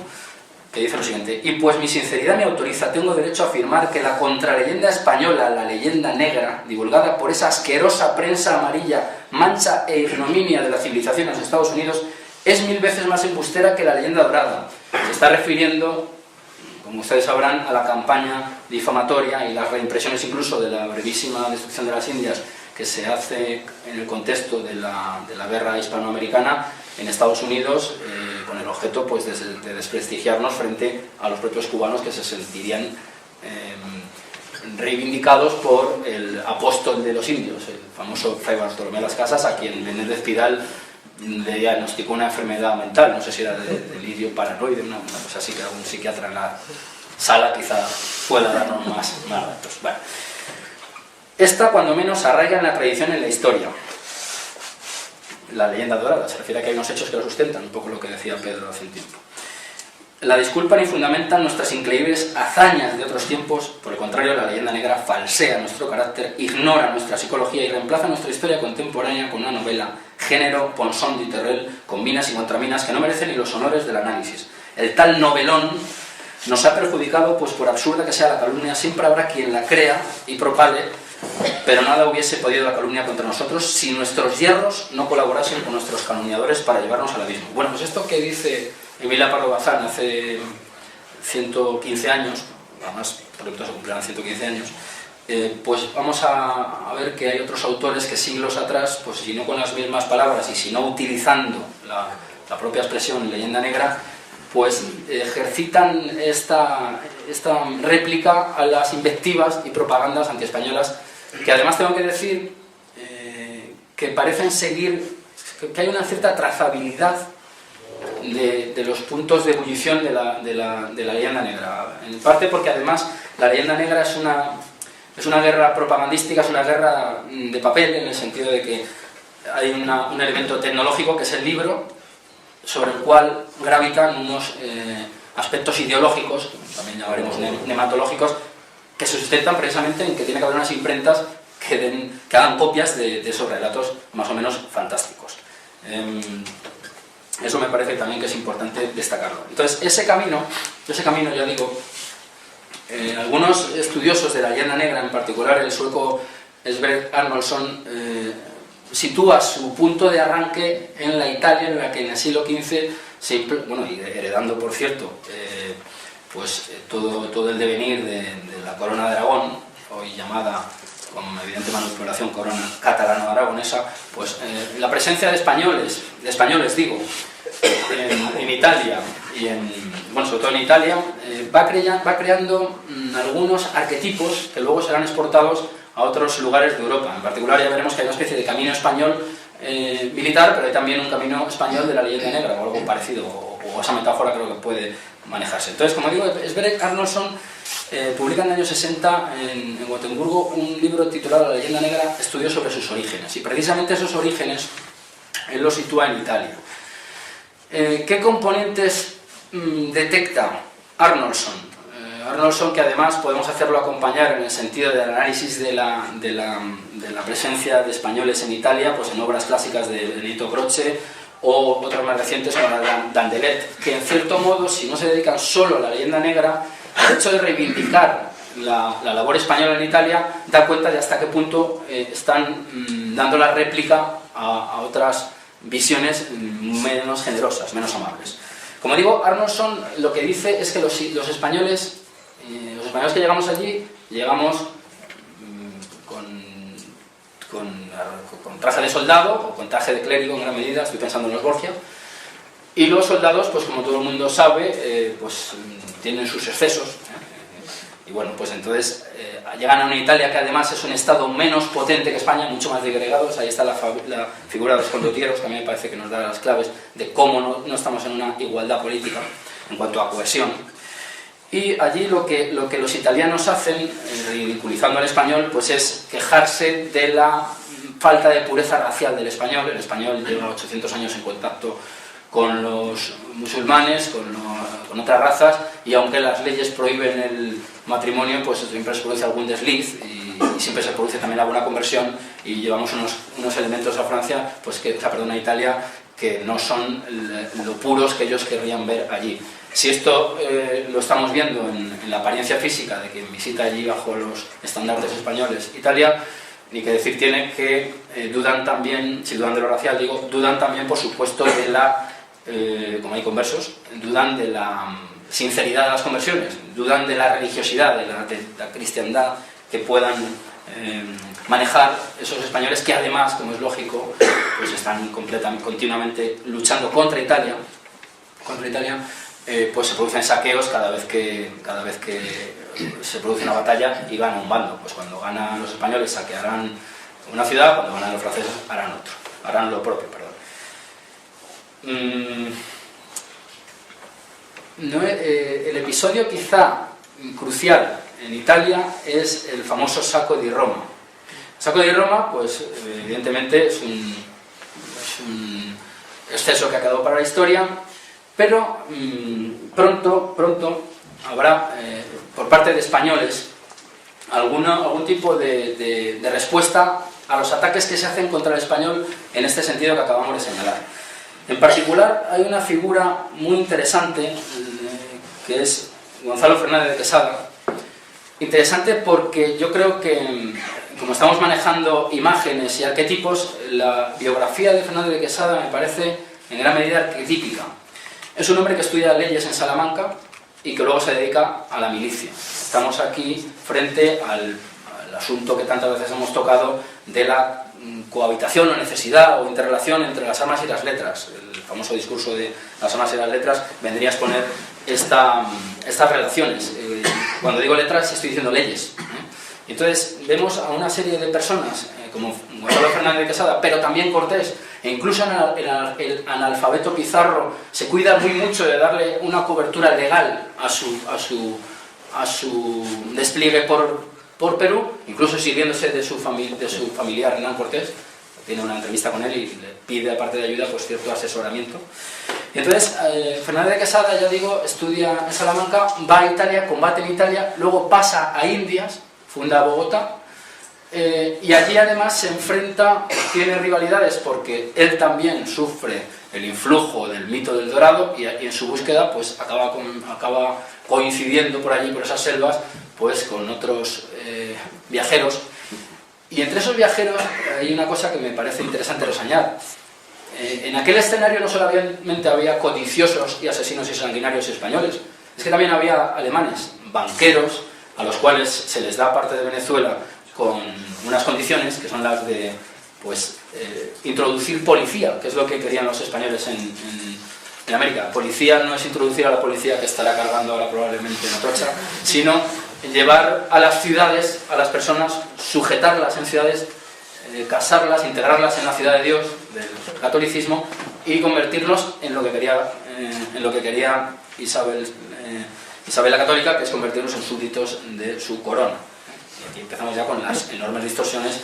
que dice lo siguiente: y pues mi sinceridad me autoriza, tengo derecho a afirmar que la contraleyenda española, la leyenda negra, divulgada por esa asquerosa prensa amarilla, mancha e ignominia de la civilización en los Estados Unidos, es 1000 veces más embustera que la leyenda dorada. Se está refiriendo como ustedes sabrán, a la campaña difamatoria y las reimpresiones incluso de la brevísima destrucción de las Indias que se hace en el contexto de la guerra hispanoamericana en Estados Unidos, con el objeto pues, de desprestigiarnos frente a los propios cubanos que se sentirían reivindicados por el apóstol de los indios, el famoso Fray Bartolomé de las Casas, a quien Menéndez Pidal le diagnosticó una enfermedad mental, no sé si era delirio paranoide, una cosa así, que algún psiquiatra en la sala quizá pueda darnos más datos. Bueno, esta cuando menos arraiga en la tradición, en la historia. La leyenda dorada se refiere a que hay unos hechos que lo sustentan, un poco lo que decía Pedro hace un tiempo. La disculpan y fundamentan nuestras increíbles hazañas de otros tiempos. Por el contrario, la leyenda negra falsea nuestro carácter, ignora nuestra psicología y reemplaza nuestra historia contemporánea con una novela, género, Ponsón de Terrell, con minas y contraminas que no merecen ni los honores del análisis. El tal novelón nos ha perjudicado, pues por absurda que sea la calumnia, siempre habrá quien la crea y propale, pero nada hubiese podido la calumnia contra nosotros si nuestros hierros no colaborasen con nuestros calumniadores para llevarnos al abismo. Bueno, pues esto que dice Emilia Pardo Bazán hace 115 años, además pronto se cumplirán 115 años, pues vamos a ver que hay otros autores que siglos atrás, pues si no con las mismas palabras y si no utilizando la propia expresión leyenda negra, pues ejercitan esta réplica a las invectivas y propagandas antiespañolas, que además tengo que decir que parecen seguir, que hay una cierta trazabilidad de los puntos de ebullición de la leyenda negra. En parte porque además la leyenda negra es una guerra propagandística, es una guerra de papel, en el sentido de que hay un elemento tecnológico que es el libro, sobre el cual gravitan unos aspectos ideológicos, también llamaremos nematológicos, que se sustentan precisamente en que tiene que haber unas imprentas que hagan copias de esos relatos más o menos fantásticos. Eso me parece también que es importante destacarlo. Entonces, ese camino ya digo, algunos estudiosos de la leyenda negra, en particular el sueco Sverker Arnoldsson, sitúa su punto de arranque en la Italia en la que en el siglo XV, y heredando por cierto todo el devenir de la corona de Aragón, hoy llamada con evidente manipulación corona catalano-aragonesa, pues la presencia de españoles en Italia y sobre todo en Italia, va creando algunos arquetipos que luego serán exportados a otros lugares de Europa. En particular ya veremos que hay una especie de camino español militar, pero hay también un camino español de la leyenda negra o algo parecido, o esa metáfora creo que puede manejarse. Entonces, como digo, Sverker Arnoldsson publica en el año 60 en Gotemburgo un libro titulado La leyenda negra, estudio sobre sus orígenes, y precisamente esos orígenes él los sitúa en Italia. ¿Qué componentes detecta Arnoldsson? Arnoldsson, que además podemos hacerlo acompañar en el sentido del análisis de la presencia de españoles en Italia, pues en obras clásicas de Benito Croce o otras más recientes como la Dandelet, que en cierto modo, si no se dedican solo a la leyenda negra, el hecho de reivindicar la labor española en Italia da cuenta de hasta qué punto están dando la réplica a otras visiones menos generosas, menos amables. Como digo, Arnoldsson lo que dice es que los españoles que llegamos allí, llegamos con traje de soldado o con traje de clérigo en gran medida, estoy pensando en los Borgia, y los soldados, pues como todo el mundo sabe, pues tienen sus excesos, y bueno, pues entonces llegan a una Italia que además es un estado menos potente que España, mucho más disgregados. Ahí está la figura de los condotieros, que a mí me parece que nos da las claves de cómo no estamos en una igualdad política en cuanto a cohesión. Y allí lo que los italianos hacen, ridiculizando al español, pues es quejarse de la falta de pureza racial del español. El español lleva 800 años en contacto con los musulmanes, con otras razas, y aunque las leyes prohíben el matrimonio, pues siempre se produce algún desliz y siempre se produce también alguna conversión, y llevamos unos elementos a Francia, a Italia, que no son lo puros que ellos querrían ver allí. Si esto lo estamos viendo en la apariencia física de quien visita allí bajo los estandartes españoles Italia, ni que decir tiene que dudan también, si dudan de lo racial digo, dudan también por supuesto de como hay conversos, dudan de la sinceridad de las conversiones, dudan de la religiosidad, de la cristiandad que puedan manejar esos españoles que además, como es lógico, pues están continuamente luchando contra Italia, pues se producen saqueos cada vez que se produce una batalla y gana un bando. Pues cuando ganan los españoles saquearán una ciudad, cuando ganan los franceses harán lo propio, el episodio quizá crucial en Italia es el famoso Sacco di Roma. El Sacco di Roma, pues evidentemente es un exceso que ha quedado para la historia, pero pronto habrá por parte de españoles algún tipo de respuesta a los ataques que se hacen contra el español en este sentido que acabamos de señalar. En particular hay una figura muy interesante que es Gonzalo Fernández de Quesada. Interesante porque yo creo que, como estamos manejando imágenes y arquetipos, la biografía de Fernández de Quesada me parece en gran medida arquetípica. Es un hombre que estudia leyes en Salamanca y que luego se dedica a la milicia. Estamos aquí frente al asunto que tantas veces hemos tocado de la cohabitación o necesidad o interrelación entre las armas y las letras. El famoso discurso de las armas y las letras vendría a exponer estas relaciones. Cuando digo letras estoy diciendo leyes. Entonces vemos a una serie de personas como Gonzalo Fernández de Quesada, pero también Cortés, e incluso el analfabeto Pizarro se cuida muy mucho de darle una cobertura legal a su despliegue por Perú, incluso sirviéndose de su familiar Hernán Cortés. Tiene una entrevista con él y le pide, aparte de ayuda, pues cierto asesoramiento. Y entonces Fernández de Quesada, ya digo, estudia en Salamanca, va a Italia, combate en Italia, luego pasa a Indias, funda Bogotá, y allí además se enfrenta, tiene rivalidades porque él también sufre el influjo del mito del Dorado y en su búsqueda pues acaba coincidiendo por allí, por esas selvas, pues con otros viajeros. Y entre esos viajeros hay una cosa que me parece interesante reseñar. En aquel escenario no solamente había codiciosos y asesinos y sanguinarios españoles, es que también había alemanes, banqueros, a los cuales se les da parte de Venezuela con unas condiciones que son las de introducir policía, que es lo que querían los españoles en América. Policía no es introducir a la policía que estará cargando ahora probablemente en Atocha, sino llevar a las ciudades, a las personas, sujetarlas en ciudades, casarlas, integrarlas en la ciudad de Dios, del catolicismo, y convertirlos en lo que quería Isabel la Católica, que es convertirlos en súbditos de su corona. Y aquí empezamos ya con las enormes distorsiones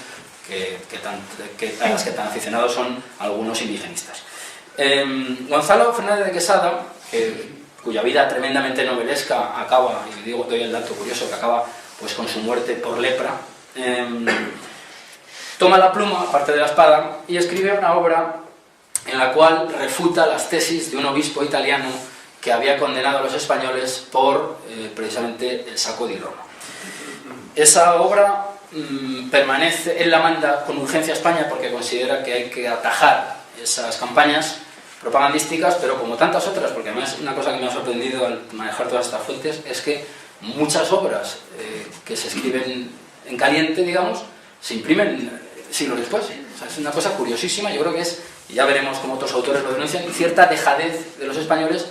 a las que tan aficionados son algunos indigenistas. Gonzalo Fernández de Quesada, cuya vida tremendamente novelesca acaba, y doy el dato curioso, que acaba pues con su muerte por lepra, toma la pluma, aparte de la espada, y escribe una obra en la cual refuta las tesis de un obispo italiano que había condenado a los españoles por precisamente el Sacco di Roma. Esa obra permanece, él la manda con urgencia a España porque considera que hay que atajar esas campañas propagandísticas, pero como tantas otras, porque además una cosa que me ha sorprendido al manejar todas estas fuentes es que muchas obras que se escriben en caliente, digamos, se imprimen siglos después. O sea, es una cosa curiosísima. Yo creo que es, y ya veremos cómo otros autores lo denuncian, cierta dejadez de los españoles,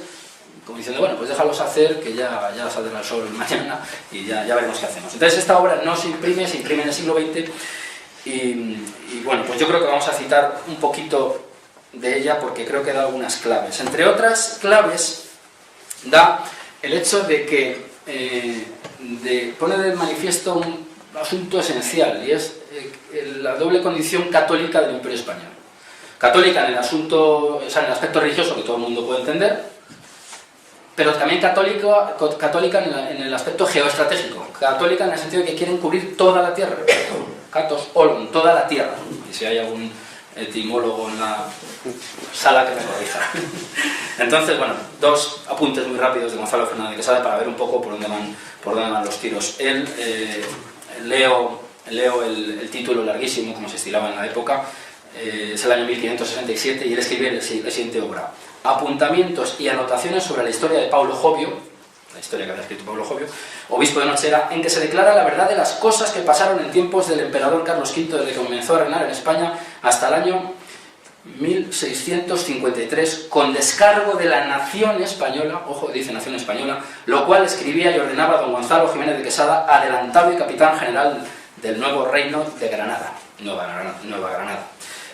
como diciendo, bueno, pues déjalos hacer, que ya saldrá el sol mañana y ya veremos qué hacemos. Entonces esta obra no se imprime en el siglo XX y bueno, pues yo creo que vamos a citar un poquito de ella porque creo que da algunas claves. Entre otras claves da el hecho de que pone de manifiesto un asunto esencial, y es la doble condición católica del Imperio Español. Católica en el asunto, o sea, en el aspecto religioso que todo el mundo puede entender, pero también católica en el aspecto geoestratégico. Católica en el sentido de que quieren cubrir toda la tierra. Catos olon, toda la tierra. Y si hay algún etimólogo en la sala que me corrija. Entonces, bueno, dos apuntes muy rápidos de Gonzalo Fernández de Quesada para ver un poco por dónde van los tiros. Leo el título larguísimo, como se estilaba en la época, es el año 1567, y él escribe la siguiente obra: Apuntamientos y anotaciones sobre la historia de Paulo Jovio, la historia que había escrito Pablo Jovio, obispo de Nochera, en que se declara la verdad de las cosas que pasaron en tiempos del emperador Carlos V desde que comenzó a reinar en España hasta el año 1653, con descargo de la nación española, ojo, dice nación española, lo cual escribía y ordenaba don Gonzalo Jiménez de Quesada, adelantado y capitán general del nuevo reino de Granada, Nueva Granada.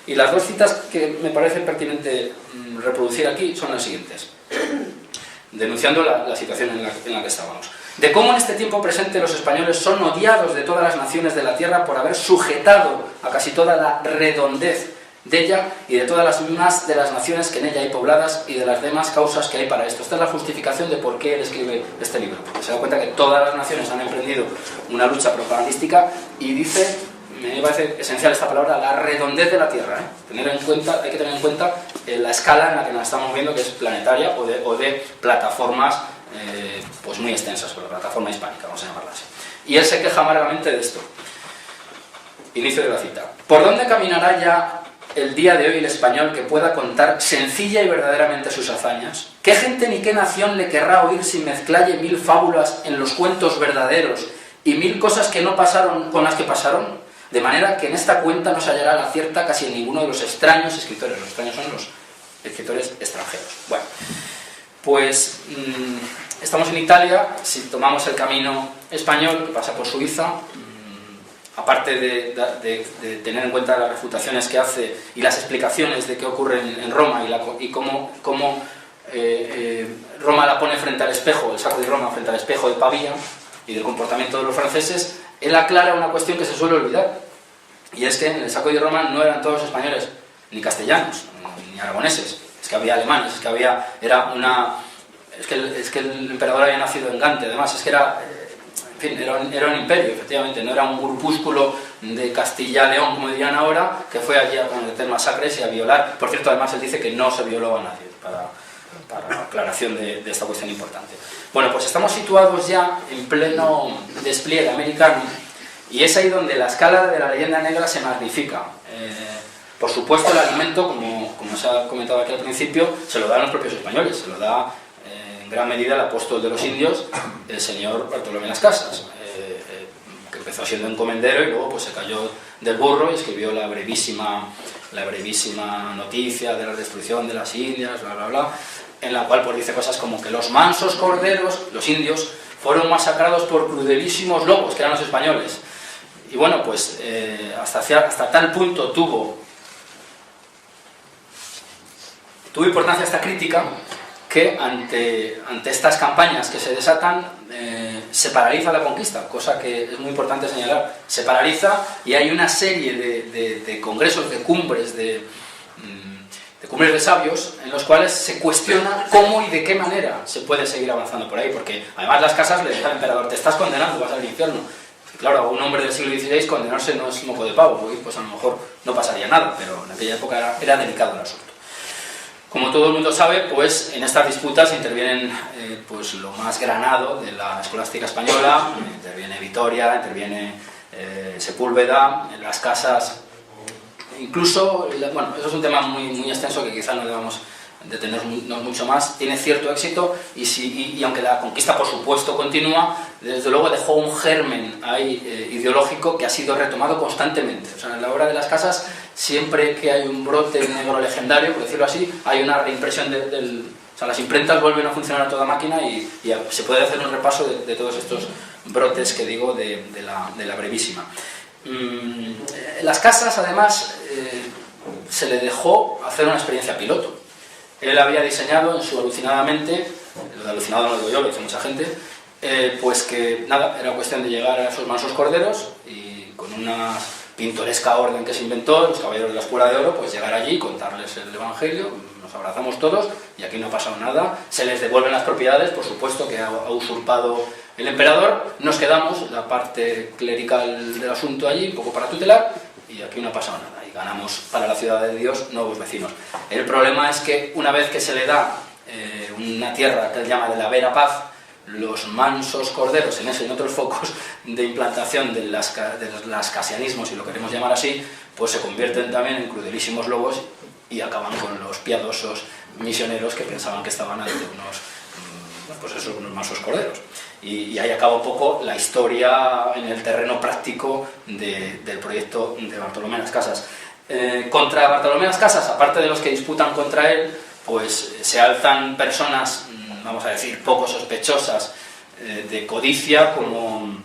Y las dos citas que me parece pertinente reproducir aquí son las siguientes, denunciando la situación en la que estábamos. De cómo en este tiempo presente los españoles son odiados de todas las naciones de la tierra por haber sujetado a casi toda la redondez de ella y de todas las más de las naciones que en ella hay pobladas y de las demás causas que hay para esto. Esta es la justificación de por qué él escribe este libro, porque se da cuenta que todas las naciones han emprendido una lucha propagandística y dice, me parece esencial esta palabra, la redondez de la tierra, hay que tener en cuenta la escala en la que nos estamos moviendo, que es planetaria o de plataformas pues muy extensas, por la plataforma hispánica, vamos a llamarla así. Y él se queja amargamente de esto. Inicio de la cita. ¿Por dónde caminará ya el día de hoy el español que pueda contar sencilla y verdaderamente sus hazañas? ¿Qué gente ni qué nación le querrá oír si mezclalle 1000 fábulas en los cuentos verdaderos y 1000 cosas que no pasaron con las que pasaron? De manera que en esta cuenta no se hallará la cierta casi en ninguno de los extraños escritores. Los extraños son los escritores extranjeros. Bueno, pues estamos en Italia. Si tomamos el camino español que pasa por Suiza, aparte de tener en cuenta las refutaciones que hace y las explicaciones de qué ocurre en Roma y cómo Roma la pone frente al espejo, el saco de Roma frente al espejo de Pavía y del comportamiento de los franceses, él aclara una cuestión que se suele olvidar, y es que en el saco de Roma no eran todos españoles, ni castellanos, ni aragoneses, es que había alemanes, es que el emperador había nacido en Gante, además, es que era un imperio, efectivamente, no era un grupúsculo de Castilla-León, como dirían ahora, que fue allí a cometer masacres y a violar. Por cierto, además él dice que no se violó a nadie, para aclaración de esta cuestión importante. Bueno, pues estamos situados ya en pleno despliegue americano, y es ahí donde la escala de la leyenda negra se magnifica. Por supuesto, el alimento, como se ha comentado aquí al principio, se lo dan los propios españoles, se lo da en gran medida el apóstol de los indios, el señor Bartolomé Las Casas, que empezó siendo encomendero y luego pues se cayó del burro y escribió la brevísima noticia de la destrucción de las Indias, bla bla bla, en la cual pues dice cosas como que los mansos corderos, los indios, fueron masacrados por crudelísimos lobos, que eran los españoles. Y bueno, pues hasta tal punto tuvo importancia esta crítica, que ante estas campañas que se desatan se paraliza la conquista, cosa que es muy importante señalar. Se paraliza y hay una serie de congresos, de cumbres de sabios, en los cuales se cuestiona cómo y de qué manera se puede seguir avanzando por ahí, porque además Las Casas le dice al emperador, te estás condenando, vas al infierno. Y claro, a un hombre del siglo XVI condenarse no es moco de pavo, porque pues a lo mejor no pasaría nada, pero en aquella época era delicado el asunto. Como todo el mundo sabe, pues en estas disputas intervienen pues lo más granado de la escolástica española, interviene Vitoria, interviene Sepúlveda, Las Casas, incluso, bueno, eso es un tema muy extenso que quizá no debamos detenernos mucho más. Tiene cierto éxito y aunque la conquista por supuesto continúa, desde luego dejó un germen ahí ideológico que ha sido retomado constantemente. O sea, en la obra de Las Casas, siempre que hay un brote negro legendario, por decirlo así, hay una reimpresión o sea, las imprentas vuelven a funcionar a toda máquina y se puede hacer un repaso de todos estos brotes que digo de la brevísima. Las Casas, además, se le dejó hacer una experiencia piloto. Él había diseñado en su alucinadamente, lo de alucinado no lo digo yo, lo dice mucha gente, pues que nada, era cuestión de llegar a esos mansos corderos y con una pintoresca orden que se inventó, los caballeros de la Espuela de Oro, pues llegar allí y contarles el Evangelio, nos abrazamos todos y aquí no ha pasado nada, se les devuelven las propiedades, por supuesto que ha usurpado el emperador, nos quedamos la parte clerical del asunto allí, un poco para tutelar, y aquí no ha pasado nada, y ganamos para la ciudad de Dios nuevos vecinos. El problema es que una vez que se le da una tierra que él llama de la vera paz, los mansos corderos en ese y en otros focos de implantación del lascasianismo, si lo queremos llamar así, pues se convierten también en crudelísimos lobos y acaban con los piadosos misioneros que pensaban que estaban ante unos pues esos unos mansos corderos. Y ahí acaba un poco la historia en el terreno práctico del proyecto de Bartolomé Las Casas. Contra Bartolomé Las Casas, aparte de los que disputan contra él, pues se alzan personas, vamos a decir, poco sospechosas de codicia, como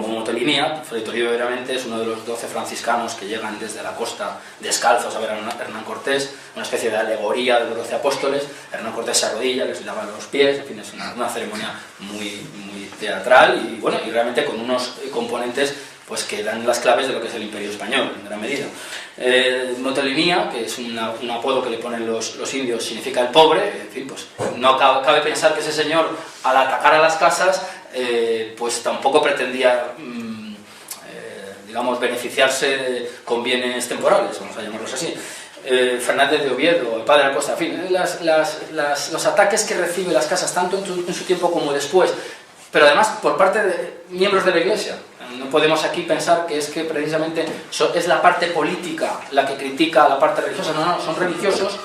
Motolinía. Fray Toribio Veramente es uno de los 12 franciscanos que llegan desde la costa descalzos a ver a Hernán Cortés, una especie de alegoría de los 12 apóstoles. Hernán Cortés se arrodilla, les lava los pies, en fin, es una ceremonia muy teatral y, bueno, y realmente con unos componentes pues que dan las claves de lo que es el Imperio Español, en gran medida. Motolinía, que es un apodo que le ponen los indios, significa el pobre. En fin, pues no cabe pensar que ese señor, al atacar a las casas, pues tampoco pretendía, digamos, beneficiarse con bienes temporales, vamos a llamarlos así. Fernández de Oviedo, el padre de Acosta, en fin, los ataques que recibe las casas, tanto en su tiempo como después, pero además por parte de miembros de la Iglesia. No podemos aquí pensar que es que precisamente es la parte política la que critica a la parte religiosa. No, son religiosos,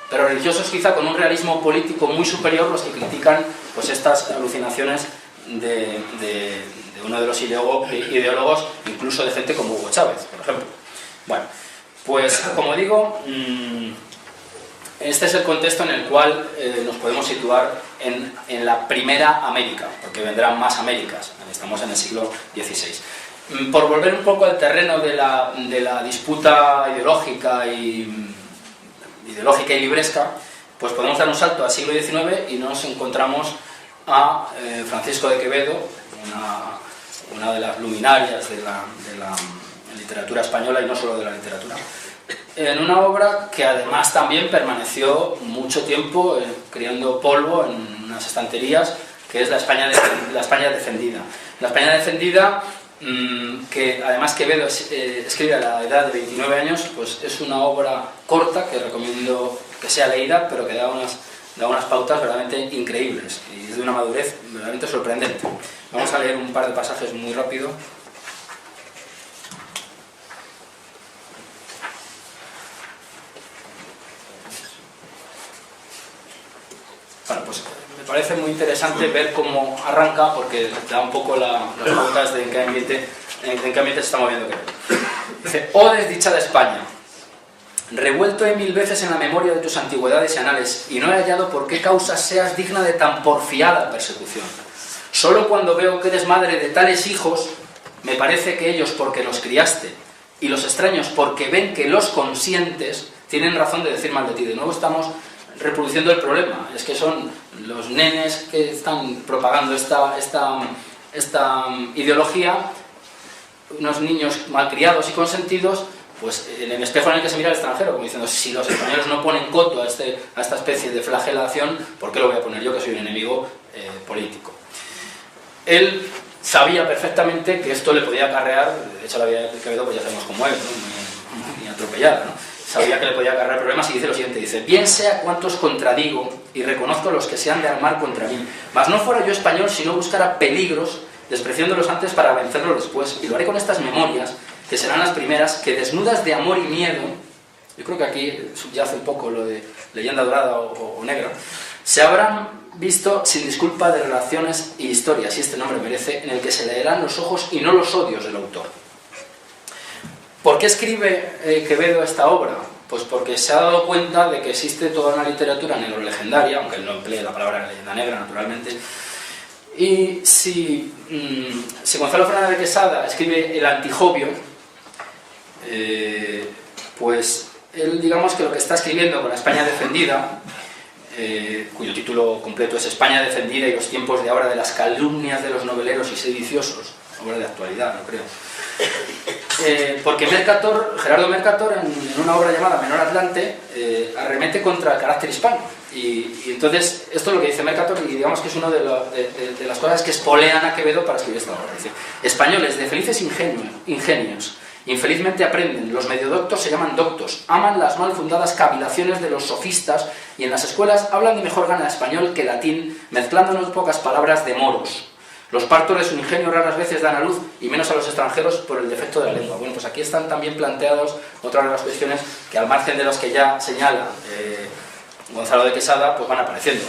pero religiosos quizá con un realismo político muy superior los que critican pues estas alucinaciones de uno de los ideólogos, incluso de gente como Hugo Chávez, por ejemplo. Bueno, pues como digo, este es el contexto en el cual nos podemos situar en la primera América, porque vendrán más Américas, estamos en el siglo XVI. Por volver un poco al terreno de la disputa ideológica y libresca, pues podemos dar un salto al siglo XIX y nos encontramos a Francisco de Quevedo, una de las luminarias de la literatura española y no solo de la literatura, en una obra que además también permaneció mucho tiempo criando polvo en unas estanterías, que es la España defendida. La España defendida, que además Quevedo escribe a la edad de 29 años, pues es una obra corta que recomiendo que sea leída, pero que da unas pautas verdaderamente increíbles y es de una madurez verdaderamente sorprendente. Vamos a leer un par de pasajes muy rápido. Bueno, pues me parece muy interesante ver cómo arranca, porque da un poco las pautas de en qué ambiente se está moviendo Quevedo. Dice: oh desdichada España, revuelto he 1000 veces en la memoria de tus antigüedades y anales, y no he hallado por qué causa seas digna de tan porfiada persecución. Solo cuando veo que eres madre de tales hijos, me parece que ellos, porque los criaste, y los extraños, porque ven que los consientes, tienen razón de decir mal de ti. De nuevo estamos reproduciendo el problema, es que son los nenes que están propagando esta ideología, unos niños malcriados y consentidos, pues en el espejo en el que se mira el extranjero, como diciendo, si los españoles no ponen coto a esta especie de flagelación, ¿por qué lo voy a poner yo, que soy un enemigo político? Él sabía perfectamente que esto le podía acarrear, de hecho la vida de Quevedo pues ya sabemos cómo es, ¿no? muy atropellada, ¿no? Sabía que le podía acarrear problemas y dice lo siguiente, dice: bien sea cuantos contradigo y reconozco los que se han de armar contra mí, mas no fuera yo español si no buscara peligros, despreciándolos antes para vencerlos después, y lo haré con estas memorias, que serán las primeras, que desnudas de amor y miedo, yo creo que aquí subyace un poco lo de leyenda dorada o negra, se habrán visto sin disculpa de relaciones y historias, y este nombre merece, en el que se leerán los ojos y no los odios del autor. ¿Por qué escribe Quevedo esta obra? Pues porque se ha dado cuenta de que existe toda una literatura negrolegendaria, aunque él no emplee la palabra leyenda negra, naturalmente. Y si Gonzalo Fernández de Quesada escribe El Antijobio, pues él, digamos que lo que está escribiendo con la España defendida, cuyo título completo es España defendida y los tiempos de ahora de las calumnias de los noveleros y sediciosos, obra de actualidad, no creo. Porque Gerardo Mercator, en una obra llamada Menor Atlante, arremete contra el carácter hispano. Y entonces, esto es lo que dice Mercator, y digamos que es una de las cosas que espolean a Quevedo para escribir esta obra. Dice: españoles de felices ingenios, infelizmente aprenden, los medio doctos se llaman doctos, aman las mal fundadas cavilaciones de los sofistas, y en las escuelas hablan de mejor gana español que latín, mezclando no pocas palabras de moros. Los partos de su ingenio raras veces dan a luz, y menos a los extranjeros por el defecto de la lengua. Bueno, pues aquí están también planteados otras de las cuestiones que, al margen de las que ya señala Gonzalo de Quesada, pues van apareciendo.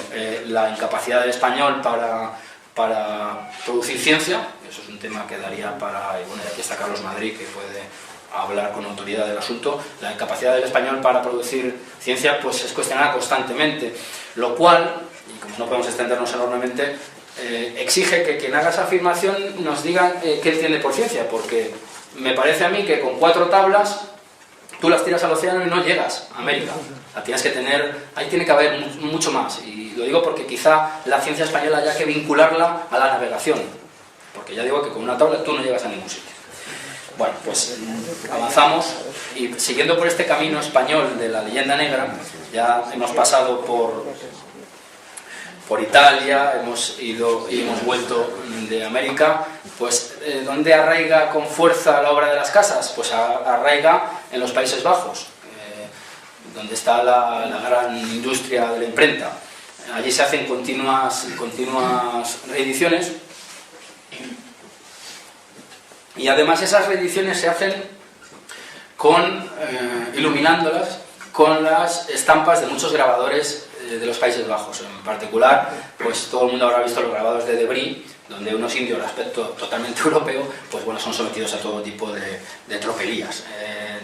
La incapacidad del español para producir ciencia, eso es un tema que daría para, y bueno, aquí está Carlos Madrid, que puede hablar con autoridad del asunto. La incapacidad del español para producir ciencia pues es cuestionada constantemente, lo cual, y como no podemos extendernos enormemente, exige que quien haga esa afirmación nos diga qué entiende por ciencia, porque me parece a mí que con 4 tablas tú las tiras al océano y no llegas a América. La tienes que tener, ahí tiene que haber mucho más, y lo digo porque quizá la ciencia española haya que vincularla a la navegación, porque ya digo que con una tabla tú no llegas a ningún sitio. Bueno, pues avanzamos y siguiendo por este camino español de la leyenda negra, ya hemos pasado por Italia, hemos ido y hemos vuelto de América. Pues ¿dónde arraiga con fuerza la obra de las casas? Pues arraiga en los Países Bajos, donde está la gran industria de la imprenta. Allí se hacen continuas reediciones, y además esas reediciones se hacen iluminándolas con las estampas de muchos grabadores de los Países Bajos. En particular, pues todo el mundo habrá visto los grabados de Debris, donde unos indios de aspecto totalmente europeo, pues bueno, son sometidos a todo tipo de tropelías.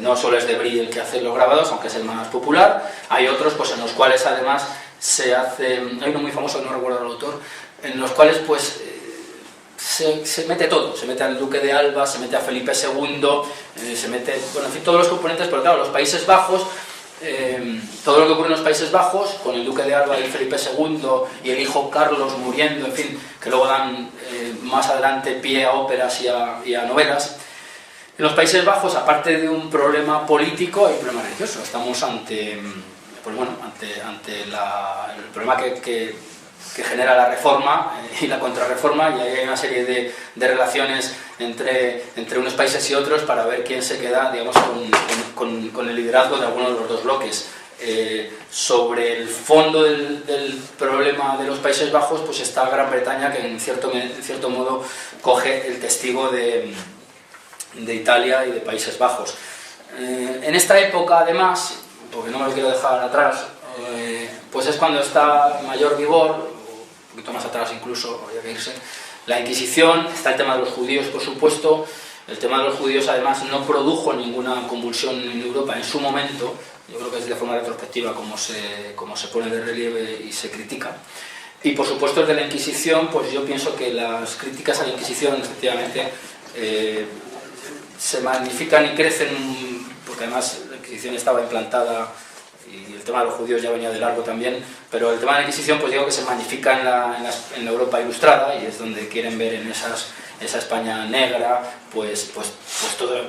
No solo es Debris el que hace los grabados, aunque es el más popular, hay otros pues en los cuales además se hace, hay uno muy famoso, no recuerdo el autor, en los cuales pues se mete todo, se mete al Duque de Alba, se mete a Felipe II, se mete, bueno, en fin, todos los componentes, pero claro, los Países Bajos, todo lo que ocurre en los Países Bajos, con el Duque de Alba y Felipe II y el hijo Carlos muriendo, en fin, que luego dan más adelante pie a óperas y a novelas. En los Países Bajos, aparte de un problema político, hay un problema religioso. Estamos ante, pues bueno, ante el problema que genera la reforma y la contrarreforma, y hay una serie de relaciones entre unos países y otros para ver quién se queda, digamos, con el liderazgo de alguno de los dos bloques. Sobre el fondo del problema de los Países Bajos, pues está Gran Bretaña, que en cierto modo coge el testigo de Italia y de Países Bajos. En esta época, además, porque no me lo quiero dejar atrás, pues es cuando está en mayor vigor, un poquito más atrás incluso, habría que irse, la Inquisición. Está el tema de los judíos, por supuesto. El tema de los judíos, además, no produjo ninguna convulsión en Europa en su momento. Yo creo que es de forma retrospectiva como se pone de relieve y se critica. Y por supuesto, desde la Inquisición, pues yo pienso que las críticas a la Inquisición, efectivamente, se magnifican y crecen, porque además la Inquisición estaba implantada y el tema de los judíos ya venía de largo también, pero el tema de la Inquisición, pues digo que se magnifica en la Europa ilustrada, y es donde quieren ver en esa España negra, pues toda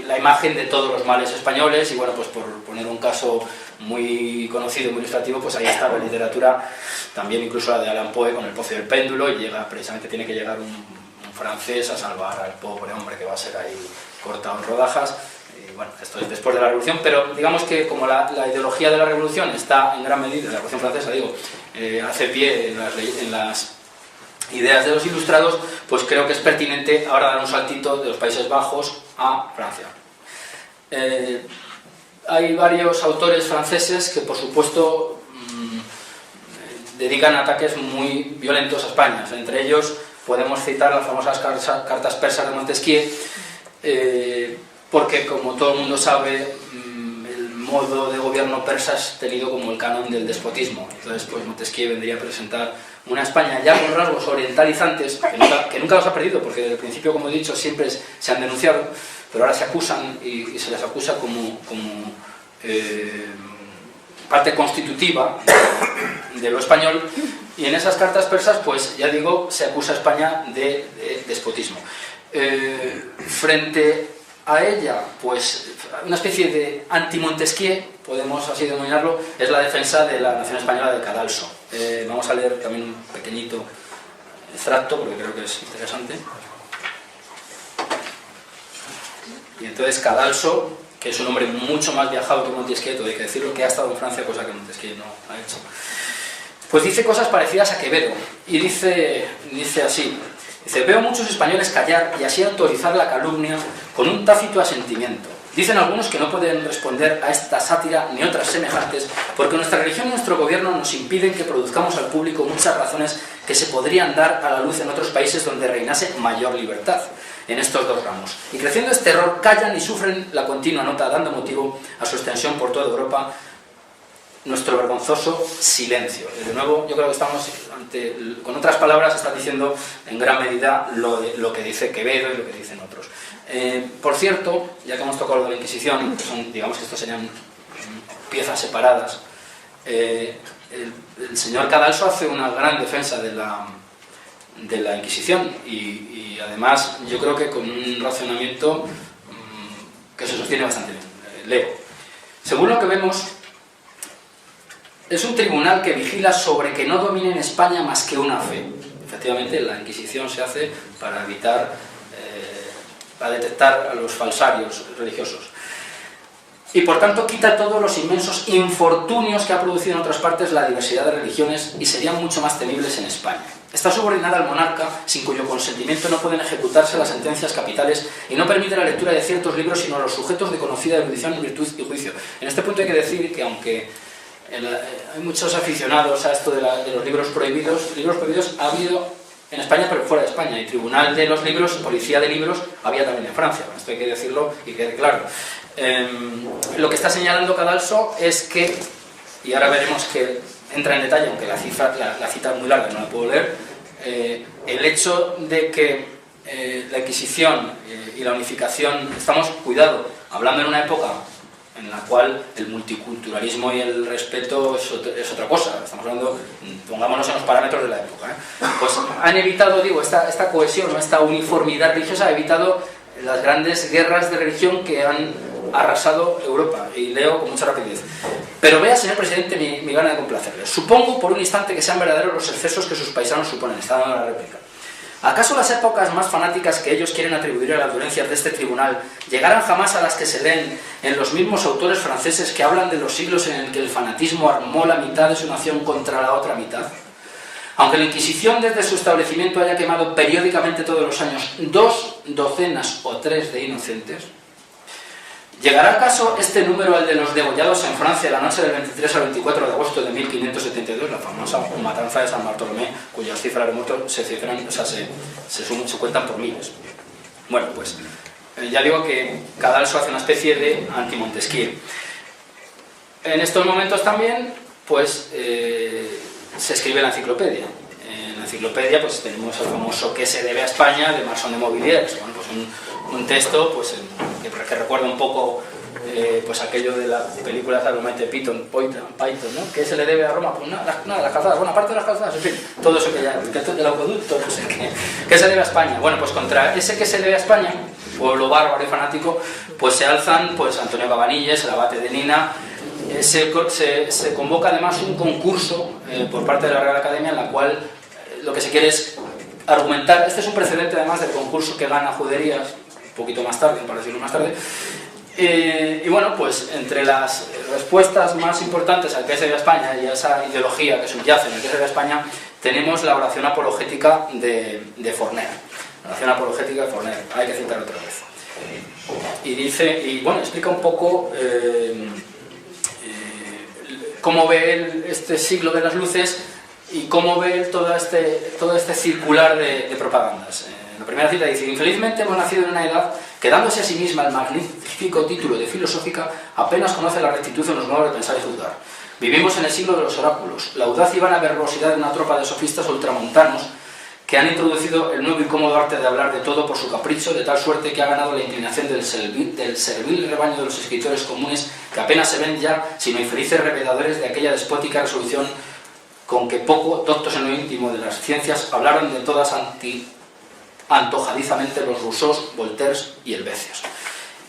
la imagen de todos los males españoles. Y bueno, pues por poner un caso muy conocido, muy ilustrativo, pues ahí está la literatura, también incluso la de Allan Poe con El Pozo y el péndulo, y precisamente tiene que llegar un francés a salvar al pobre hombre que va a ser ahí cortado en rodajas. Y bueno, esto es después de la Revolución, pero digamos que como la ideología de la Revolución está en gran medida, la Revolución Francesa, hace pie en las ideas de los ilustrados, pues creo que es pertinente ahora dar un saltito de los Países Bajos a Francia. Hay varios autores franceses que, por supuesto, dedican ataques muy violentos a España. Entre ellos podemos citar las famosas cartas persas de Montesquieu, porque, como todo el mundo sabe, el modo de gobierno persa es tenido como el canon del despotismo. Entonces, pues Montesquieu vendría a presentar una España ya con rasgos orientalizantes, que nunca los ha perdido, porque desde el principio, como he dicho, siempre se han denunciado, pero ahora se acusan y se les acusa como parte constitutiva de lo español. Y en esas cartas persas, pues ya digo, se acusa a España de despotismo. Frente a ella, pues una especie de anti-Montesquieu, podemos así denominarlo, es la defensa de la nación española de Cadalso. Vamos a leer también un pequeñito extracto, porque creo que es interesante. Y entonces Cadalso, que es un hombre mucho más viajado que Montesquieu, todo hay que decirlo, que ha estado en Francia, cosa que Montesquieu no ha hecho, pues dice cosas parecidas a Quevedo, y dice así: veo muchos españoles callar y así autorizar la calumnia con un tácito asentimiento. Dicen algunos que no pueden responder a esta sátira ni otras semejantes porque nuestra religión y nuestro gobierno nos impiden que produzcamos al público muchas razones que se podrían dar a la luz en otros países donde reinase mayor libertad en estos dos ramos. Y creciendo este error, callan y sufren la continua nota, dando motivo a su extensión por toda Europa, nuestro vergonzoso silencio. Y de nuevo, yo creo que estamos ante, con otras palabras, está diciendo en gran medida lo que dice Quevedo y lo que dicen otros. Por cierto, ya que hemos tocado lo de la Inquisición, que son, digamos que estos serían piezas separadas, el señor Cadalso hace una gran defensa de la Inquisición y además yo creo que con un razonamiento que se sostiene bastante bien. Leo. Según lo que vemos, es un tribunal que vigila sobre que no domine en España más que una fe. Efectivamente, la Inquisición se hace para evitar, para detectar a los falsarios religiosos. Y por tanto quita todos los inmensos infortunios que ha producido en otras partes la diversidad de religiones y serían mucho más temibles en España. Está subordinada al monarca, sin cuyo consentimiento no pueden ejecutarse las sentencias capitales y no permite la lectura de ciertos libros sino a los sujetos de conocida erudición, virtud y juicio. En este punto hay que decir que aunque hay muchos aficionados a esto de los libros prohibidos ha habido en España pero fuera de España, y tribunal de los libros, policía de libros, había también en Francia. Esto hay que decirlo y quede claro. Lo que está señalando Cadalso es que, y ahora veremos que entra en detalle, aunque la cita es muy larga, no la puedo leer, el hecho de que la Inquisición y la unificación, estamos, cuidado, hablando en una época en la cual el multiculturalismo y el respeto es otra cosa, estamos hablando, pongámonos en los parámetros de la época, pues han evitado, digo, esta cohesión, esta uniformidad religiosa ha evitado las grandes guerras de religión que han arrasado Europa, y leo con mucha rapidez. Pero vea, señor presidente, mi gana de complacerle. Supongo por un instante que sean verdaderos los excesos que sus paisanos suponen. Está dando la réplica. ¿Acaso las épocas más fanáticas que ellos quieren atribuir a las violencias de este tribunal llegarán jamás a las que se leen en los mismos autores franceses que hablan de los siglos en el que el fanatismo armó la mitad de su nación contra la otra mitad? Aunque la Inquisición desde su establecimiento haya quemado periódicamente todos los años 2 docenas o 3 de inocentes, ¿llegará acaso este número al de los degollados en Francia la noche del 23 al 24 de agosto de 1572, la famosa matanza de San Bartolomé, cuyas cifras de muertos se cuentan por miles? Bueno, pues ya digo que Cadalso hace una especie de anti-Montesquieu. En estos momentos también, pues, se escribe la enciclopedia. En la enciclopedia, pues, tenemos el famoso ¿Qué se debe a España? De Marson de Mobiliers. Bueno, pues un texto, pues, que recuerda un poco pues aquello de la película de Monty Python, ¿no? ¿Qué se le debe a Roma? Pues nada, las calzadas, buena parte de las calzadas, en fin, todo eso que ya, el acueducto, no sé qué. ¿Qué se debe a España? Bueno, pues contra ese que se debe a España, pueblo bárbaro y fanático, pues se alzan pues Antonio Cabanilles, el abate de Nina. Se convoca además un concurso por parte de la Real Academia en la cual lo que se quiere es argumentar. Este es un precedente además del concurso que gana Juderías un poquito más tarde, para decirlo más tarde. Y bueno, pues entre las respuestas más importantes al que se debe a España y a esa ideología que subyace en el que se debe a España, tenemos la oración apologética de Forner. La oración apologética de Forner, hay que citar otra vez. Y dice, y bueno, explica un poco cómo ve él este siglo de las luces y cómo ve él todo este circular de propagandas. La primera cita dice: infelizmente hemos nacido en una edad que, dándose a sí misma el magnífico título de filosófica, apenas conoce la rectitud en los modos de pensar y juzgar. Vivimos en el siglo de los oráculos, la audaz y vana verbosidad de una tropa de sofistas ultramontanos que han introducido el nuevo y cómodo arte de hablar de todo por su capricho, de tal suerte que ha ganado la inclinación del servil rebaño de los escritores comunes, que apenas se ven ya sino infelices revedadores de aquella despótica resolución con que poco, doctos en lo íntimo de las ciencias, hablaron de todas antojadizamente los Rousseaus, Voltaires y Helvécios.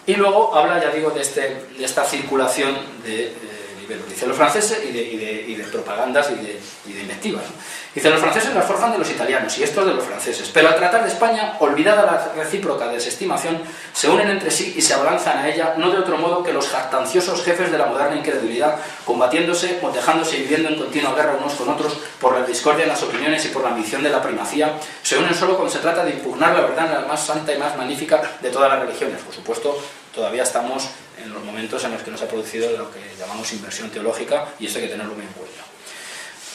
Y luego habla, ya digo, de esta circulación de niveles. Dice los franceses y de propagandas y de invectivas, ¿no? Dice: los franceses las forjan de los italianos y estos de los franceses, pero al tratar de España, olvidada la recíproca desestimación, se unen entre sí y se abalanzan a ella, no de otro modo que los jactanciosos jefes de la moderna incredulidad, combatiéndose, motejándose y viviendo en continua guerra unos con otros por la discordia en las opiniones y por la ambición de la primacía, se unen solo cuando se trata de impugnar la verdad en la más santa y más magnífica de todas las religiones. Por supuesto, todavía estamos en los momentos en los que no se ha producido lo que llamamos inversión teológica, y eso hay que tenerlo muy en cuenta.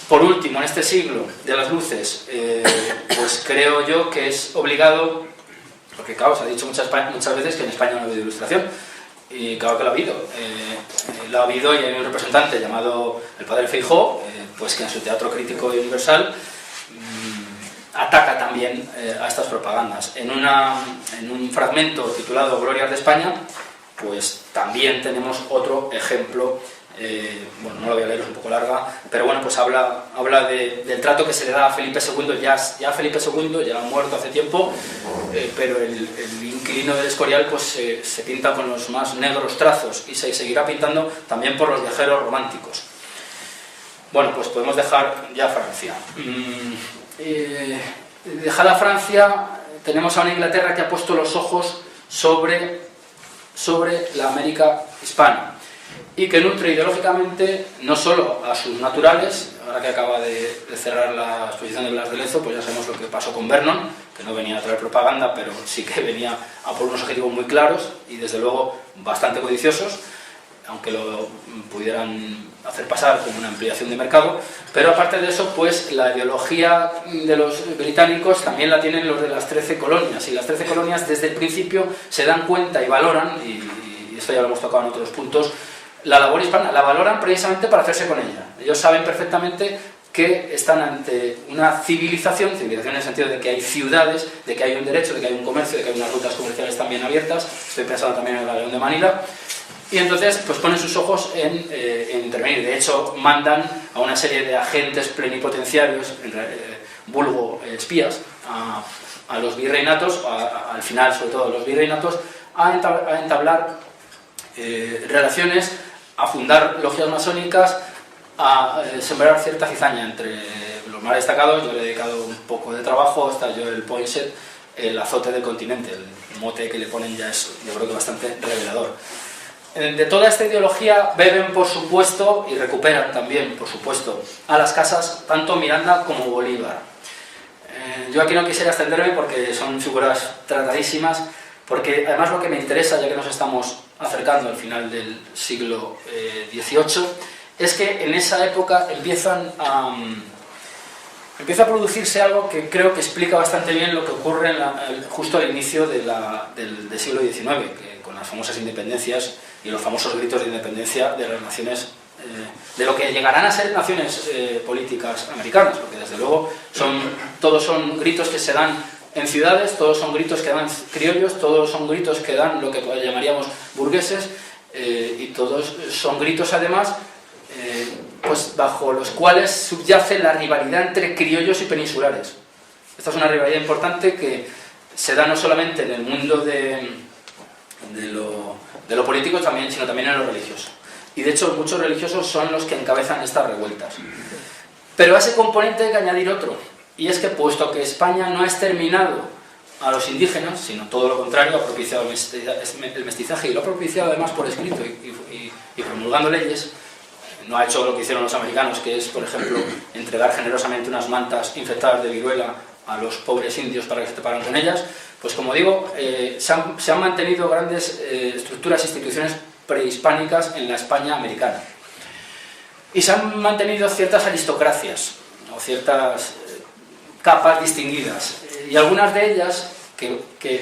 Por último, en este siglo de las luces, pues creo yo que es obligado, porque claro, se ha dicho muchas veces que en España no ha habido ilustración, y claro que lo ha habido. Lo ha habido, y hay un representante llamado el padre Feijóo, pues que en su Teatro Crítico Universal ataca también a estas propagandas. En un fragmento titulado Glorias de España, pues también tenemos otro ejemplo. Bueno, no lo voy a leer, es un poco larga, pero bueno, pues habla del trato que se le da a Felipe II, ya Felipe II, ya muerto hace tiempo, pero el inquilino del Escorial pues se pinta con los más negros trazos, y se seguirá pintando también por los viajeros románticos. Bueno, pues podemos dejar ya Francia. Dejada Francia, tenemos a una Inglaterra que ha puesto los ojos sobre la América hispana, y que nutre ideológicamente no solo a sus naturales. Ahora que acaba de cerrar la exposición de Blas de Lezo, pues ya sabemos lo que pasó con Vernon, que no venía a traer propaganda, pero sí que venía a por unos objetivos muy claros y desde luego bastante codiciosos, aunque lo pudieran hacer pasar como una ampliación de mercado. Pero aparte de eso, pues la ideología de los británicos también la tienen los de las 13 colonias, y las 13 colonias desde el principio se dan cuenta y valoran, y esto ya lo hemos tocado en otros puntos, la labor hispana, la valoran precisamente para hacerse con ella. Ellos saben perfectamente que están ante una civilización en el sentido de que hay ciudades, de que hay un derecho, de que hay un comercio, de que hay unas rutas comerciales también abiertas. Estoy pensando también en el Galeón de Manila. Y entonces pues ponen sus ojos en intervenir. De hecho, mandan a una serie de agentes plenipotenciarios, vulgo espías, a los virreinatos, al final sobre todo a los virreinatos, a entablar relaciones, a fundar logias masónicas, a sembrar cierta cizaña. Entre los más destacados, yo le he dedicado un poco de trabajo, está Joel Poinsett, el azote del continente. El mote que le ponen ya es, yo creo que bastante revelador. De toda esta ideología beben, por supuesto, y recuperan también, por supuesto, a las casas tanto Miranda como Bolívar. Yo aquí no quisiera extenderme porque son figuras tratadísimas, porque además lo que me interesa, ya que nos estamos acercando al final del siglo XVIII, es que en esa época empieza a producirse algo que creo que explica bastante bien lo que ocurre justo al inicio del siglo XIX, que con las famosas independencias y los famosos gritos de independencia de las naciones, de lo que llegarán a ser naciones políticas americanas, porque desde luego todos son gritos que se dan en ciudades, todos son gritos que dan criollos, todos son gritos que dan lo que llamaríamos burgueses, y todos son gritos además pues bajo los cuales subyace la rivalidad entre criollos y peninsulares. Esta es una rivalidad importante que se da no solamente en el mundo de lo político, sino también en lo religioso. Y de hecho muchos religiosos son los que encabezan estas revueltas. Pero a ese componente hay que añadir otro, y es que puesto que España no ha exterminado a los indígenas, sino todo lo contrario, ha propiciado el mestizaje, y lo ha propiciado además por escrito y promulgando leyes. No ha hecho lo que hicieron los americanos, que es, por ejemplo, entregar generosamente unas mantas infectadas de viruela a los pobres indios para que se taparan con ellas. Pues como digo, se han mantenido grandes estructuras e instituciones prehispánicas en la España americana. Y se han mantenido ciertas aristocracias, o ciertas capas distinguidas, y algunas de ellas que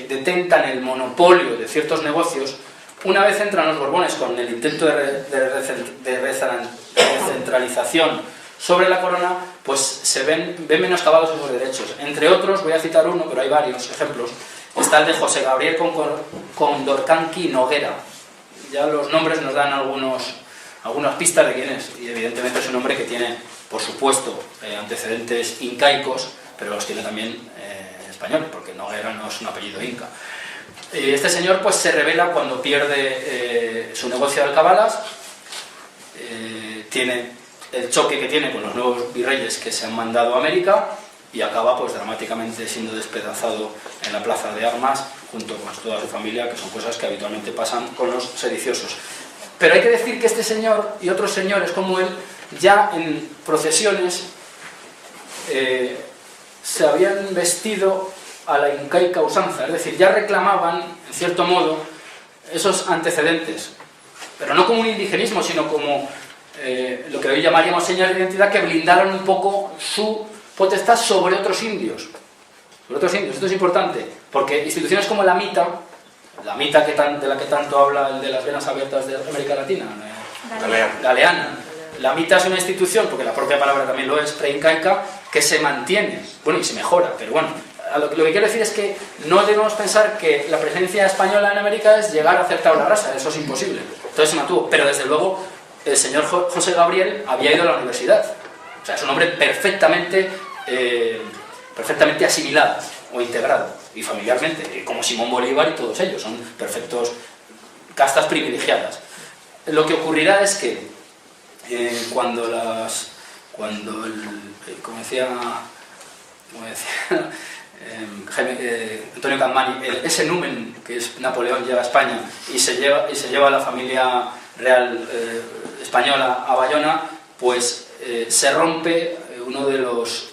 detentan el monopolio de ciertos negocios. Una vez entran los Borbones con el intento de recentralización sobre la corona, pues se ven menoscabados sus derechos. Entre otros, voy a citar uno, pero hay varios ejemplos. Está el de José Gabriel Condorcanqui Noguera. Ya los nombres nos dan algunas pistas de quién es, y evidentemente es un hombre que tiene, por supuesto, antecedentes incaicos, pero los tiene también españoles, porque Noguera no es un apellido inca. Este señor pues se revela cuando pierde su negocio de alcabalas, tiene el choque que tiene con los nuevos virreyes que se han mandado a América, y acaba pues dramáticamente siendo despedazado en la plaza de armas junto con toda su familia, que son cosas que habitualmente pasan con los sediciosos. Pero hay que decir que este señor y otros señores como él, ya en procesiones se habían vestido a la incaica usanza, es decir, ya reclamaban, en cierto modo, esos antecedentes, pero no como un indigenismo, sino como lo que hoy llamaríamos señas de identidad que blindaron un poco su potestad sobre otros indios. Esto es importante, porque instituciones como la MITA de la que tanto habla el de las venas abiertas de América Latina, Galeana. La MITA es una institución, porque la propia palabra también lo es, preincaica, que se mantiene, bueno, y se mejora, pero bueno, lo que quiero decir es que no debemos pensar que la presencia española en América es llegar a hacer tabla rasa, eso es imposible. Entonces se mantuvo, pero desde luego el señor José Gabriel había ido a la universidad. O sea, es un hombre perfectamente asimilado o integrado, y familiarmente, como Simón Bolívar y todos ellos, son perfectos castas privilegiadas. Lo que ocurrirá es que como decía Antonio Campani, ese numen que es Napoleón llega a España y se lleva a la familia real española a Bayona, pues se rompe uno de los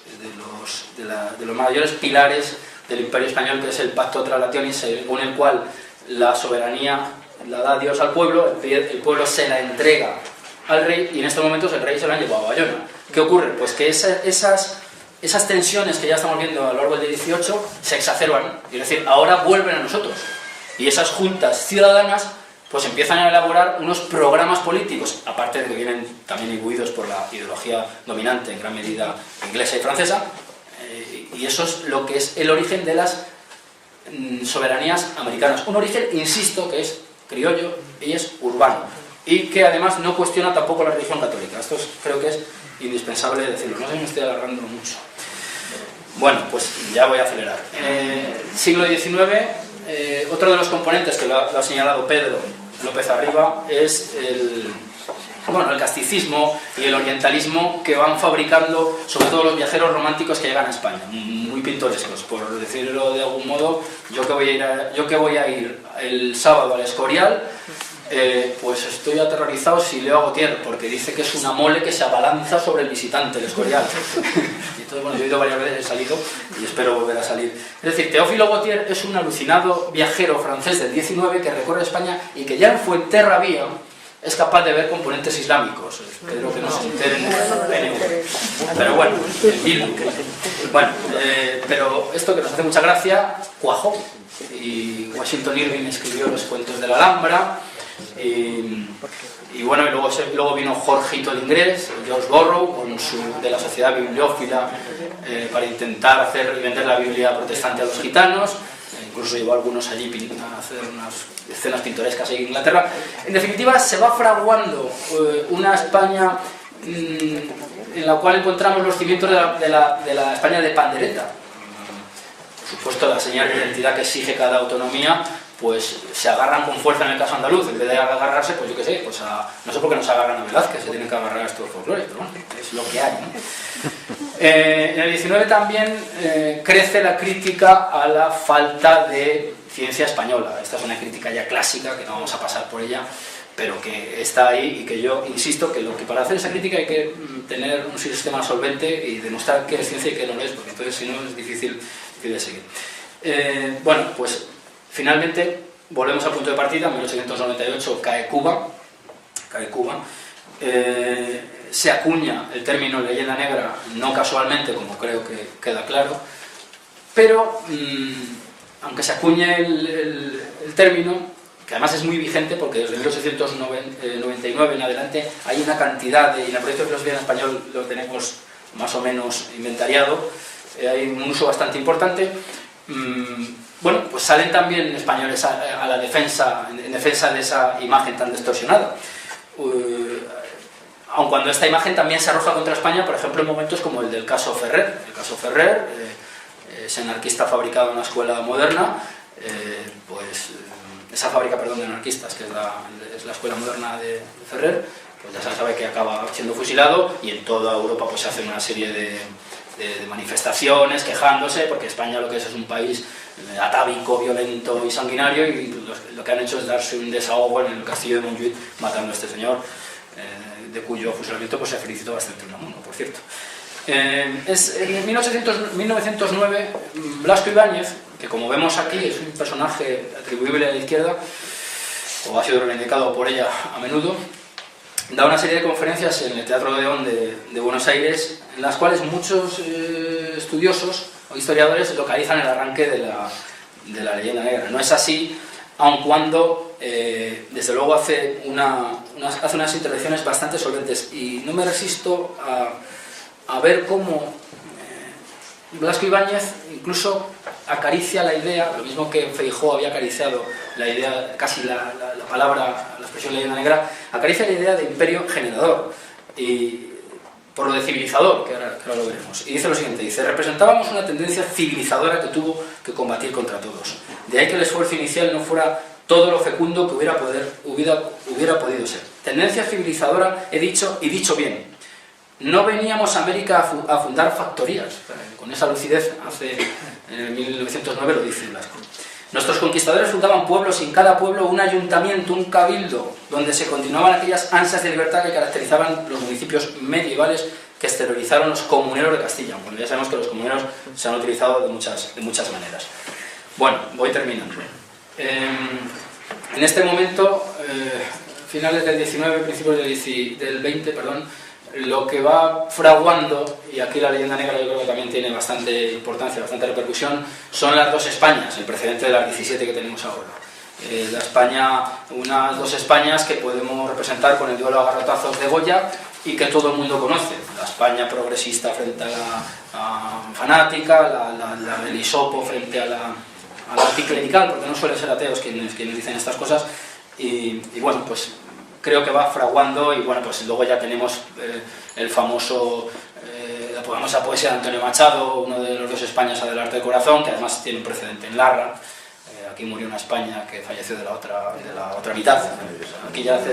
mayores pilares del Imperio Español, que es el Pacto Tralationis, según el cual la soberanía la da Dios al pueblo, el pueblo se la entrega al rey, y en estos momentos el rey se lo han llevado a Bayona. ¿Qué ocurre? Pues que esas tensiones que ya estamos viendo a lo largo del 18 se exacerban, es decir, ahora vuelven a nosotros, y esas juntas ciudadanas pues empiezan a elaborar unos programas políticos, aparte de que vienen también imbuidos por la ideología dominante en gran medida inglesa y francesa, y eso es lo que es el origen de las soberanías americanas, un origen, insisto, que es criollo y es urbano, y que además no cuestiona tampoco la religión católica. Esto creo que es indispensable decirlo, no sé si me estoy alargando mucho. Bueno, pues ya voy a acelerar. Siglo XIX, otro de los componentes que lo ha señalado Pedro López Arriba es el casticismo y el orientalismo que van fabricando sobre todo los viajeros románticos que llegan a España, muy pintorescos, por decirlo de algún modo. Yo que voy a ir el sábado al Escorial, pues estoy aterrorizado si leo a Gautier, porque dice que es una mole que se abalanza sobre el visitante, el Escorial. Y entonces, bueno, yo he ido varias veces, he salido y espero volver a salir. Es decir, Teófilo Gautier es un alucinado viajero francés del 19 que recorre España y que ya en Fuenterrabía es capaz de ver componentes islámicos. Espero que no se enteren. Pero bueno, pero esto que nos hace mucha gracia, cuajó. Y Washington Irving escribió los cuentos de la Alhambra. Y luego vino Jorgito el inglés, George Borrow, de la Sociedad Bibliófila, para intentar hacer y vender la Biblia protestante a los gitanos. Incluso llevó a algunos allí a hacer unas escenas pintorescas en Inglaterra. En definitiva, se va fraguando una España en la cual encontramos los cimientos de la España de pandereta. Por supuesto, la señal de identidad que exige cada autonomía, pues se agarran con fuerza en el caso andaluz, en vez de agarrarse, pues yo qué sé, pues no sé por qué no se agarran a Velázquez, se tienen que agarrar a estos folclores, pero bueno, es lo que hay, ¿no? En el 19 también crece la crítica a la falta de ciencia española. Esta es una crítica ya clásica, que no vamos a pasar por ella, pero que está ahí y que yo insisto que para hacer esa crítica hay que tener un sistema solvente y demostrar qué es ciencia y qué no lo es, porque entonces si no es difícil de seguir. Bueno, pues finalmente volvemos al punto de partida. En 1898 cae Cuba. Se acuña el término leyenda negra, no casualmente, como creo que queda claro, pero aunque se acuñe el término, que además es muy vigente porque desde 1899 en adelante hay una cantidad y en el proyecto de filosofía en español lo tenemos más o menos inventariado, hay un uso bastante importante. Bueno, pues salen también españoles a la defensa, en defensa de esa imagen tan distorsionada. Aun cuando esta imagen también se arroja contra España, por ejemplo, en momentos como el del caso Ferrer. El caso Ferrer, ese anarquista fabricado en una escuela moderna, esa fábrica, de anarquistas, que es la escuela moderna de Ferrer, pues ya se sabe que acaba siendo fusilado, y en toda Europa pues se hace una serie de manifestaciones quejándose, porque España lo que es un país atávico, violento y sanguinario, y lo que han hecho es darse un desahogo en el castillo de Montjuïc matando a este señor, de cuyo fusilamiento pues se felicitó bastante Unamuno, por cierto. En 1909, Blasco Ibáñez, que como vemos aquí es un personaje atribuible a la izquierda, o ha sido reivindicado por ella a menudo, da una serie de conferencias en el Teatro Odeón de Buenos Aires, en las cuales muchos estudiosos o historiadores localizan el arranque de la leyenda negra. No es así, aun cuando desde luego hace unas intervenciones bastante solventes, y no me resisto a ver cómo Blasco Ibáñez incluso acaricia la idea, lo mismo que Feijóo había acariciado la idea, casi la palabra, la expresión leyenda negra, acaricia la idea de imperio generador, y por lo de civilizador, que ahora lo veremos. Y dice lo siguiente, dice: representábamos una tendencia civilizadora que tuvo que combatir contra todos. De ahí que el esfuerzo inicial no fuera todo lo fecundo que hubiera podido ser. Tendencia civilizadora, he dicho, y dicho bien. No veníamos a América a fundar factorías. Con esa lucidez, en 1909 lo dice Blasco. Nuestros conquistadores fundaban pueblos, y en cada pueblo un ayuntamiento, un cabildo, donde se continuaban aquellas ansias de libertad que caracterizaban los municipios medievales que exteriorizaron los comuneros de Castilla. Bueno, ya sabemos que los comuneros se han utilizado de muchas maneras. Bueno, voy terminando. En este momento, finales del 19, principios del 20, perdón, lo que va fraguando, y aquí la leyenda negra yo creo que también tiene bastante importancia, bastante repercusión, son las dos Españas, el precedente de las 17 que tenemos ahora. Unas dos Españas que podemos representar con el duelo a garrotazos de Goya, y que todo el mundo conoce. La España progresista frente a la fanática, la del hisopo frente a la anticlerical, porque no suelen ser ateos quienes dicen estas cosas, y bueno, pues creo que va fraguando, y bueno, pues luego ya tenemos la famosa poesía de Antonio Machado, uno de los dos Españas del arte del corazón, que además tiene un precedente en Larra. Aquí murió una España que falleció de la otra mitad. Aquí ya hace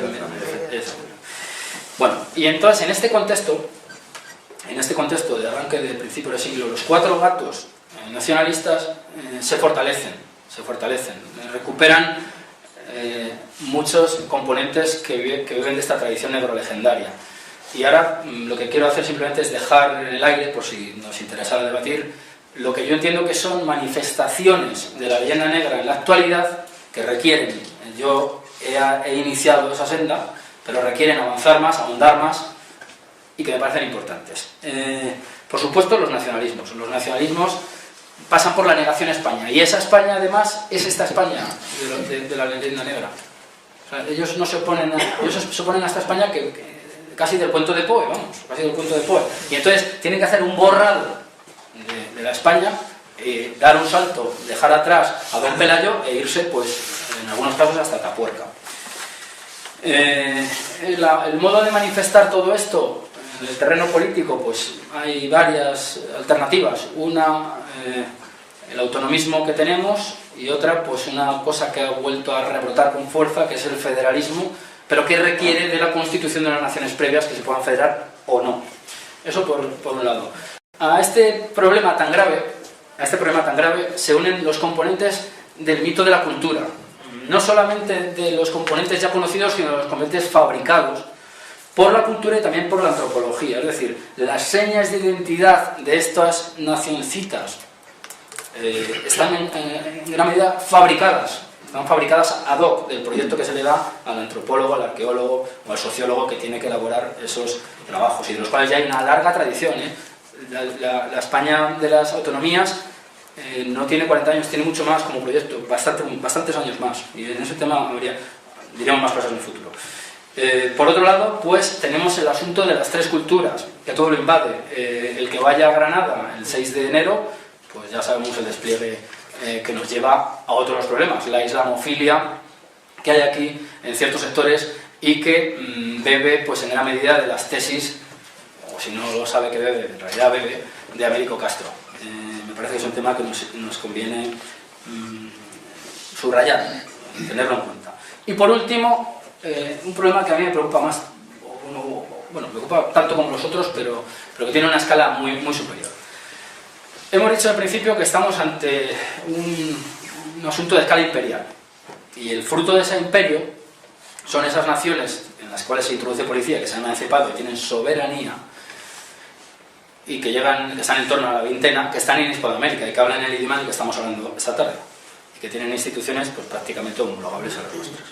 eso. Bueno, y entonces en este contexto de arranque del principio del siglo, los cuatro gatos nacionalistas se fortalecen, recuperan muchos componentes que viven de esta tradición negrolegendaria. Y ahora lo que quiero hacer simplemente es dejar en el aire, por si nos interesara debatir, lo que yo entiendo que son manifestaciones de la leyenda negra en la actualidad que requieren, yo he iniciado esa senda, pero requieren avanzar más, ahondar más, y que me parecen importantes. Por supuesto, los nacionalismos pasan por la negación a España, y esa España además es esta España de la leyenda negra. O sea, ellos se oponen a esta España que casi del cuento de Poe, y entonces tienen que hacer un borrado de la España, dar un salto, dejar atrás a Don Pelayo e irse, pues en algunos casos hasta Atapuerca. El modo de manifestar todo esto en el terreno político, pues hay varias alternativas. Una, el autonomismo que tenemos, y otra, pues una cosa que ha vuelto a rebrotar con fuerza, que es el federalismo, pero que requiere de la constitución de las naciones previas que se puedan federar o no. Eso por un lado. A este problema tan grave se unen los componentes del mito de la cultura. No solamente de los componentes ya conocidos, sino de los componentes fabricados por la cultura y también por la antropología. Es decir, las señas de identidad de estas nacioncitas están en gran medida fabricadas. Están fabricadas ad hoc del proyecto que se le da al antropólogo, al arqueólogo o al sociólogo que tiene que elaborar esos trabajos, y de los cuales ya hay una larga tradición. La España de las autonomías no tiene 40 años, tiene mucho más como proyecto, bastantes años más, y en ese tema diremos más cosas en el futuro. Por otro lado, pues tenemos el asunto de las tres culturas, que todo lo invade. El que vaya a Granada el 6 de enero, pues ya sabemos el despliegue que nos lleva a otros problemas, la islamofilia que hay aquí en ciertos sectores, y que bebe, pues en gran medida, de las tesis, o si no lo sabe que bebe, en realidad bebe, de Américo Castro. Me parece que es un tema que nos conviene subrayar, tenerlo en cuenta. Y por último, un problema que a mí me preocupa más, me preocupa tanto como los otros, pero que tiene una escala muy superior. Hemos dicho al principio que estamos ante un asunto de escala imperial, y el fruto de ese imperio son esas naciones en las cuales se introduce policía, que se han emancipado y tienen soberanía, y que están en torno a la veintena, que están en Hispanoamérica y que hablan el idioma del que estamos hablando esta tarde, y que tienen instituciones pues prácticamente homologables a las nuestras.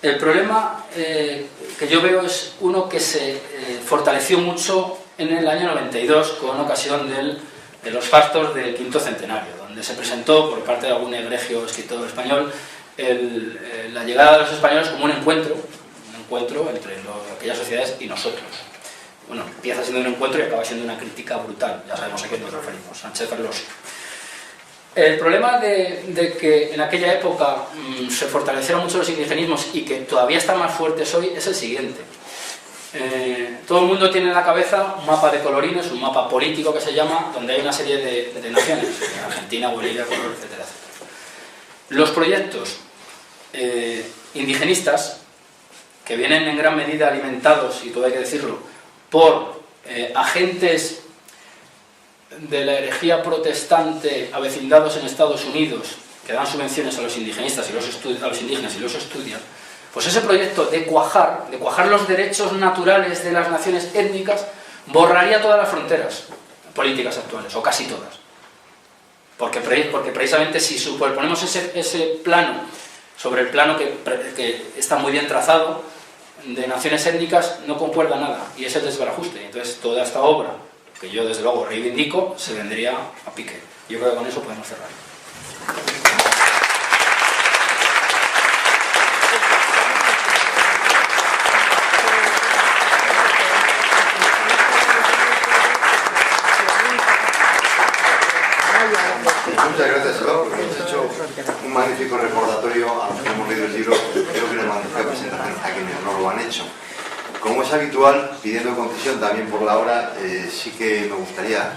El problema que yo veo es uno que se fortaleció mucho en el año 92 con ocasión de los fastos del quinto centenario, donde se presentó por parte de algún egregio escritor español la llegada de los españoles como un encuentro entre aquellas sociedades y nosotros. Bueno, empieza siendo un encuentro y acaba siendo una crítica brutal, ya sabemos a qué nos referimos, Sánchez Ferlosio. El problema de que en aquella época se fortalecieron mucho los indigenismos y que todavía están más fuertes hoy es el siguiente. Todo el mundo tiene en la cabeza un mapa de colorines, un mapa político que se llama, donde hay una serie de naciones, Argentina, Bolivia, Ecuador, etcétera, etcétera. Los proyectos indigenistas, que vienen en gran medida alimentados, y todo hay que decirlo, por agentes de la herejía protestante avecindados en Estados Unidos, que dan subvenciones a los indigenistas y a los indígenas y los estudian, pues ese proyecto de cuajar los derechos naturales de las naciones étnicas borraría todas las fronteras políticas actuales, o casi todas. Porque precisamente si superponemos ese plano sobre el plano que está muy bien trazado de naciones étnicas, no concuerda nada, y es el desbarajuste. Entonces toda esta obra, que yo desde luego reivindico, se vendría a pique. Yo creo que con eso podemos cerrar. Muchas gracias, Iván, porque hemos hecho un magnífico recordatorio a los que hemos leído el libro. Creo que una magnífica presentación a quienes no lo han hecho. Como es habitual, pidiendo concisión también por la hora, sí que me gustaría,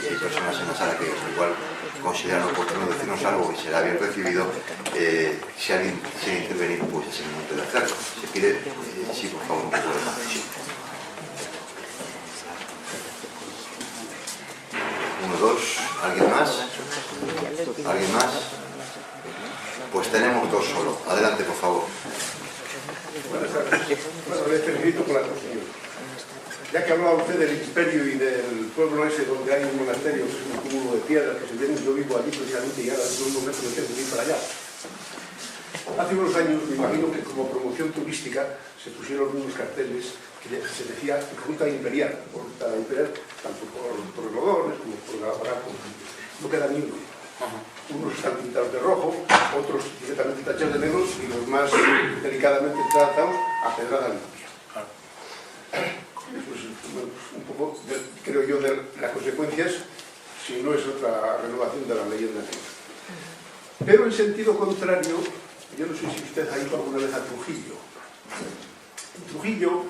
si hay personas en la sala que igual consideran oportuno decirnos algo y será bien recibido, si alguien quisiera intervenir, pues es el momento de hacerlo. Se pide, sí, por favor, un poco de concisión. 1, 2, ¿alguien más? ¿Alguien más? Pues tenemos 2 solo. Adelante, por favor. Buenas tardes. Bueno, les felicito por la cuestión. Ya que hablaba usted del imperio y del pueblo ese donde hay un monasterio, que es un cúmulo de piedras que se vienen, yo vivo allí precisamente y ahora en un momento me tengo que ir para allá. Hace unos años, me imagino que como promoción turística se pusieron unos carteles que se decía Ruta Imperial, tanto por los lodones como por la baraco. No queda ni uno. Unos están pintados de rojo, otros directamente tachados de negros y los más delicadamente tratados a pedrada limpia. Pues, bueno, un poco, creo yo, de las consecuencias, si no es otra renovación de la leyenda negra. Pero en sentido contrario, yo no sé si usted ha ido alguna vez a Trujillo. En Trujillo,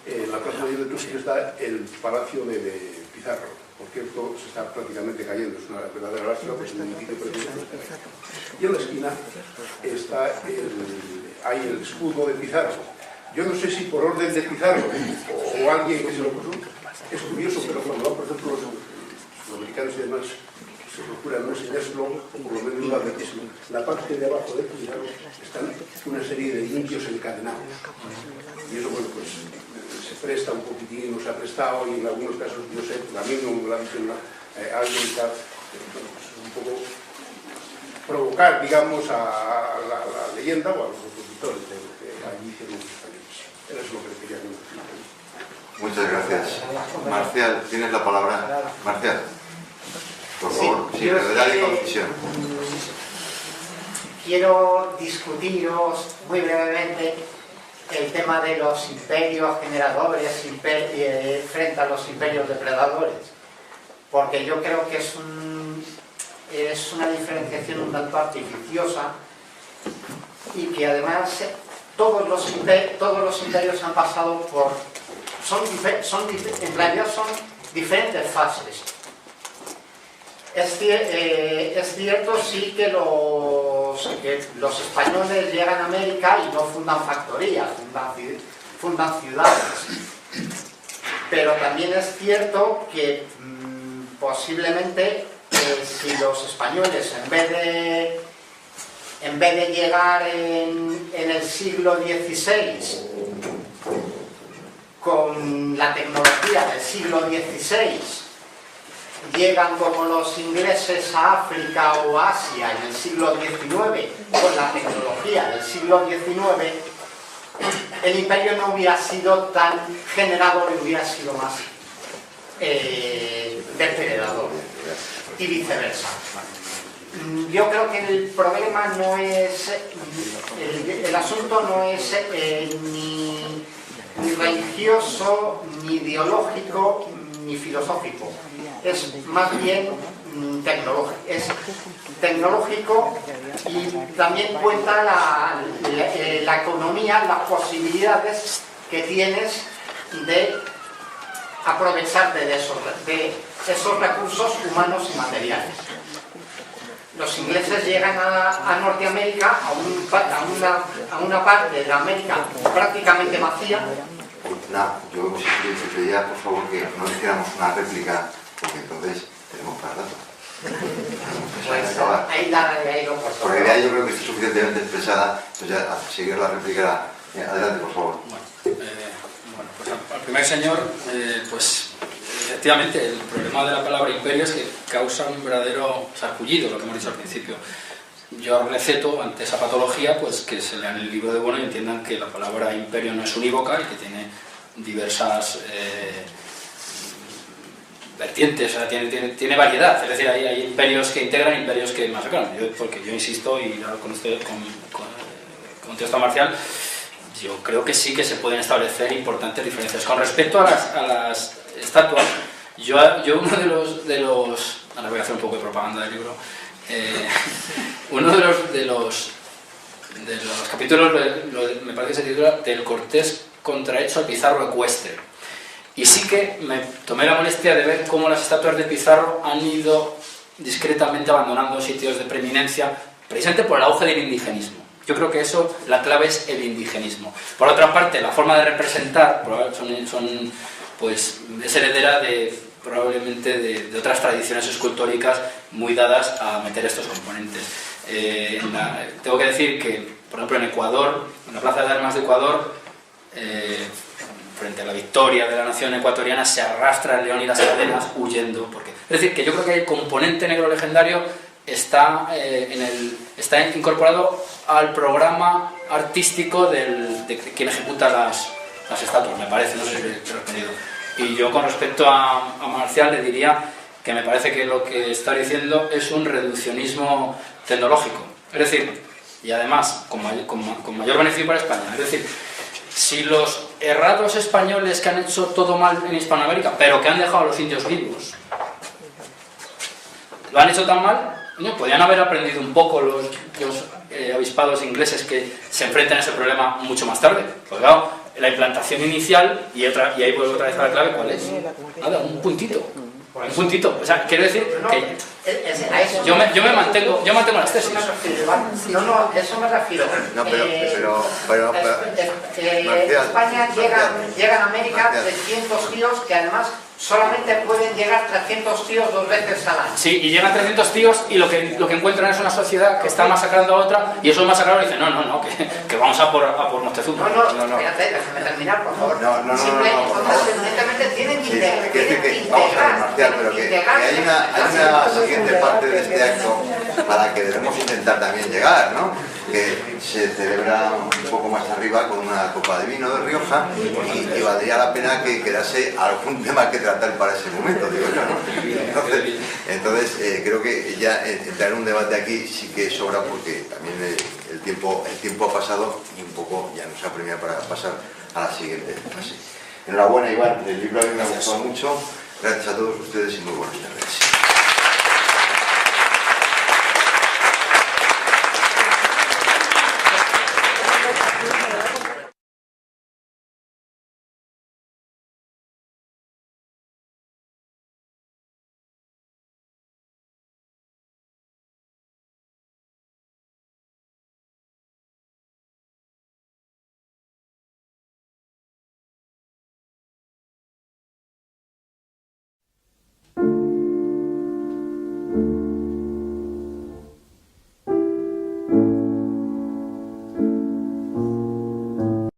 en la plaza mayor de Trujillo, está el Palacio de Pizarro. Por cierto, se está prácticamente cayendo, es una verdadera lástima, pues un edificio precioso. Y en la esquina hay el escudo de Pizarro. Yo no sé si por orden de Pizarro o alguien que se lo puso, es curioso, pero cuando van, por ejemplo, los americanos y demás, se procuran no enseñárselo, o por lo menos lo advertismo. La parte de abajo de Pizarro están una serie de indios encadenados. Y eso, bueno, pues se presta un poquitín, no se ha prestado, y en algunos casos, yo sé, a mí no me lo ha dicho alguien y tal, bueno, pues un poco provocar, digamos, a la leyenda o a los opositores de lo que allí hicieron los españoles. Eso es lo que le quería decir. Muchas gracias. Marcial, tienes la palabra. Marcial, por favor, sí, brevedad y concisión. Quiero discutiros muy brevemente el tema de los imperios generadores frente a los imperios depredadores, porque yo creo que es una diferenciación un tanto artificiosa y que además todos los imperios han pasado por... en realidad son diferentes fases. Es cierto, sí, que los españoles llegan a América y no fundan factorías, fundan ciudades. Pero también es cierto que posiblemente si los españoles, en vez de llegar en el siglo XVI con la tecnología del siglo XVI, llegan como los ingleses a África o Asia en el siglo XIX con la tecnología del siglo XIX, el imperio no hubiera sido tan generador y hubiera sido más depredador, y viceversa. Yo creo que el problema no es, el asunto no es ni religioso, ni ideológico, ni filosófico. Es más bien tecnológico y también cuenta la economía, las posibilidades que tienes de aprovecharte de esos recursos humanos y materiales. Los ingleses llegan a Norteamérica, a una parte de América prácticamente vacía. Yo si pediría, por favor, que no hiciéramos una réplica, porque entonces tenemos para rato. Ahí lo por favor. Porque ya yo creo que está suficientemente expresada, entonces ya a seguir la réplica. Adelante, por favor. Bueno, pues al primer señor, pues efectivamente el problema de la palabra imperio es que causa un verdadero sarpullido, lo que hemos dicho al principio. Yo receto ante esa patología pues que se lean el libro de Bono y entiendan que la palabra imperio no es unívoca y que tiene diversas vertientes, o sea, tiene variedad, es decir, hay imperios que integran, imperios que masacran. Porque yo insisto, y ahora con texto marcial, yo creo que sí que se pueden establecer importantes diferencias. Con respecto a las estatuas, yo uno de los ahora voy a hacer un poco de propaganda del libro, uno de los capítulos me parece que se titula Del Cortés contrahecho al Pizarro ecuestre, y sí que me tomé la molestia de ver cómo las estatuas de Pizarro han ido discretamente abandonando sitios de preeminencia precisamente por el auge del indigenismo. Yo creo que eso, la clave es el indigenismo. Por otra parte, la forma de representar pues, es heredera probablemente de otras tradiciones escultóricas muy dadas a meter estos componentes. Tengo que decir que, por ejemplo, en Ecuador, en la Plaza de Armas de Ecuador, frente a la victoria de la nación ecuatoriana, se arrastra el león y las cadenas huyendo. Es decir, que yo creo que el componente negro legendario está incorporado al programa artístico de quien ejecuta las estatuas, me parece, no sé si he respondido. Y yo con respecto a Marcial le diría que me parece que lo que está diciendo es un reduccionismo tecnológico, es decir, y además con mayor beneficio para España. Es decir, si los errados españoles que han hecho todo mal en Hispanoamérica, pero que han dejado a los indios vivos, lo han hecho tan mal, podrían haber aprendido un poco los avispados ingleses que se enfrentan a ese problema mucho más tarde. Pues claro, la implantación inicial, y ahí vuelvo otra vez a la clave, ¿cuál es? Nada, un puntito. Un puntito. O sea, quiero decir que yo me mantengo las tesis. No, eso me refiero. No, pero España llega a América 300 tíos que además solamente pueden llegar 300 tíos 2 veces al año. Sí, y llegan 300 tíos y lo que encuentran es una sociedad que está masacrando a otra, y esos masacradores dicen, no, que vamos a por Moctezuma. No, espérate, déjame terminar, por favor. Evidentemente tienen que integrar. Pero que hay una siguiente parte de este acto para que debemos intentar también llegar, ¿no? Que se celebra un poco más arriba con una copa de vino de Rioja y valdría la pena que quedase algún tema que tratar para ese momento, digo yo, ¿no? Entonces creo que ya entrar en un debate aquí sí que sobra, porque también el tiempo ha pasado y un poco ya nos apremia para pasar a la siguiente fase. Enhorabuena, Iván, el libro a mí me ha gustado mucho. Gracias a todos ustedes y muy buenas tardes.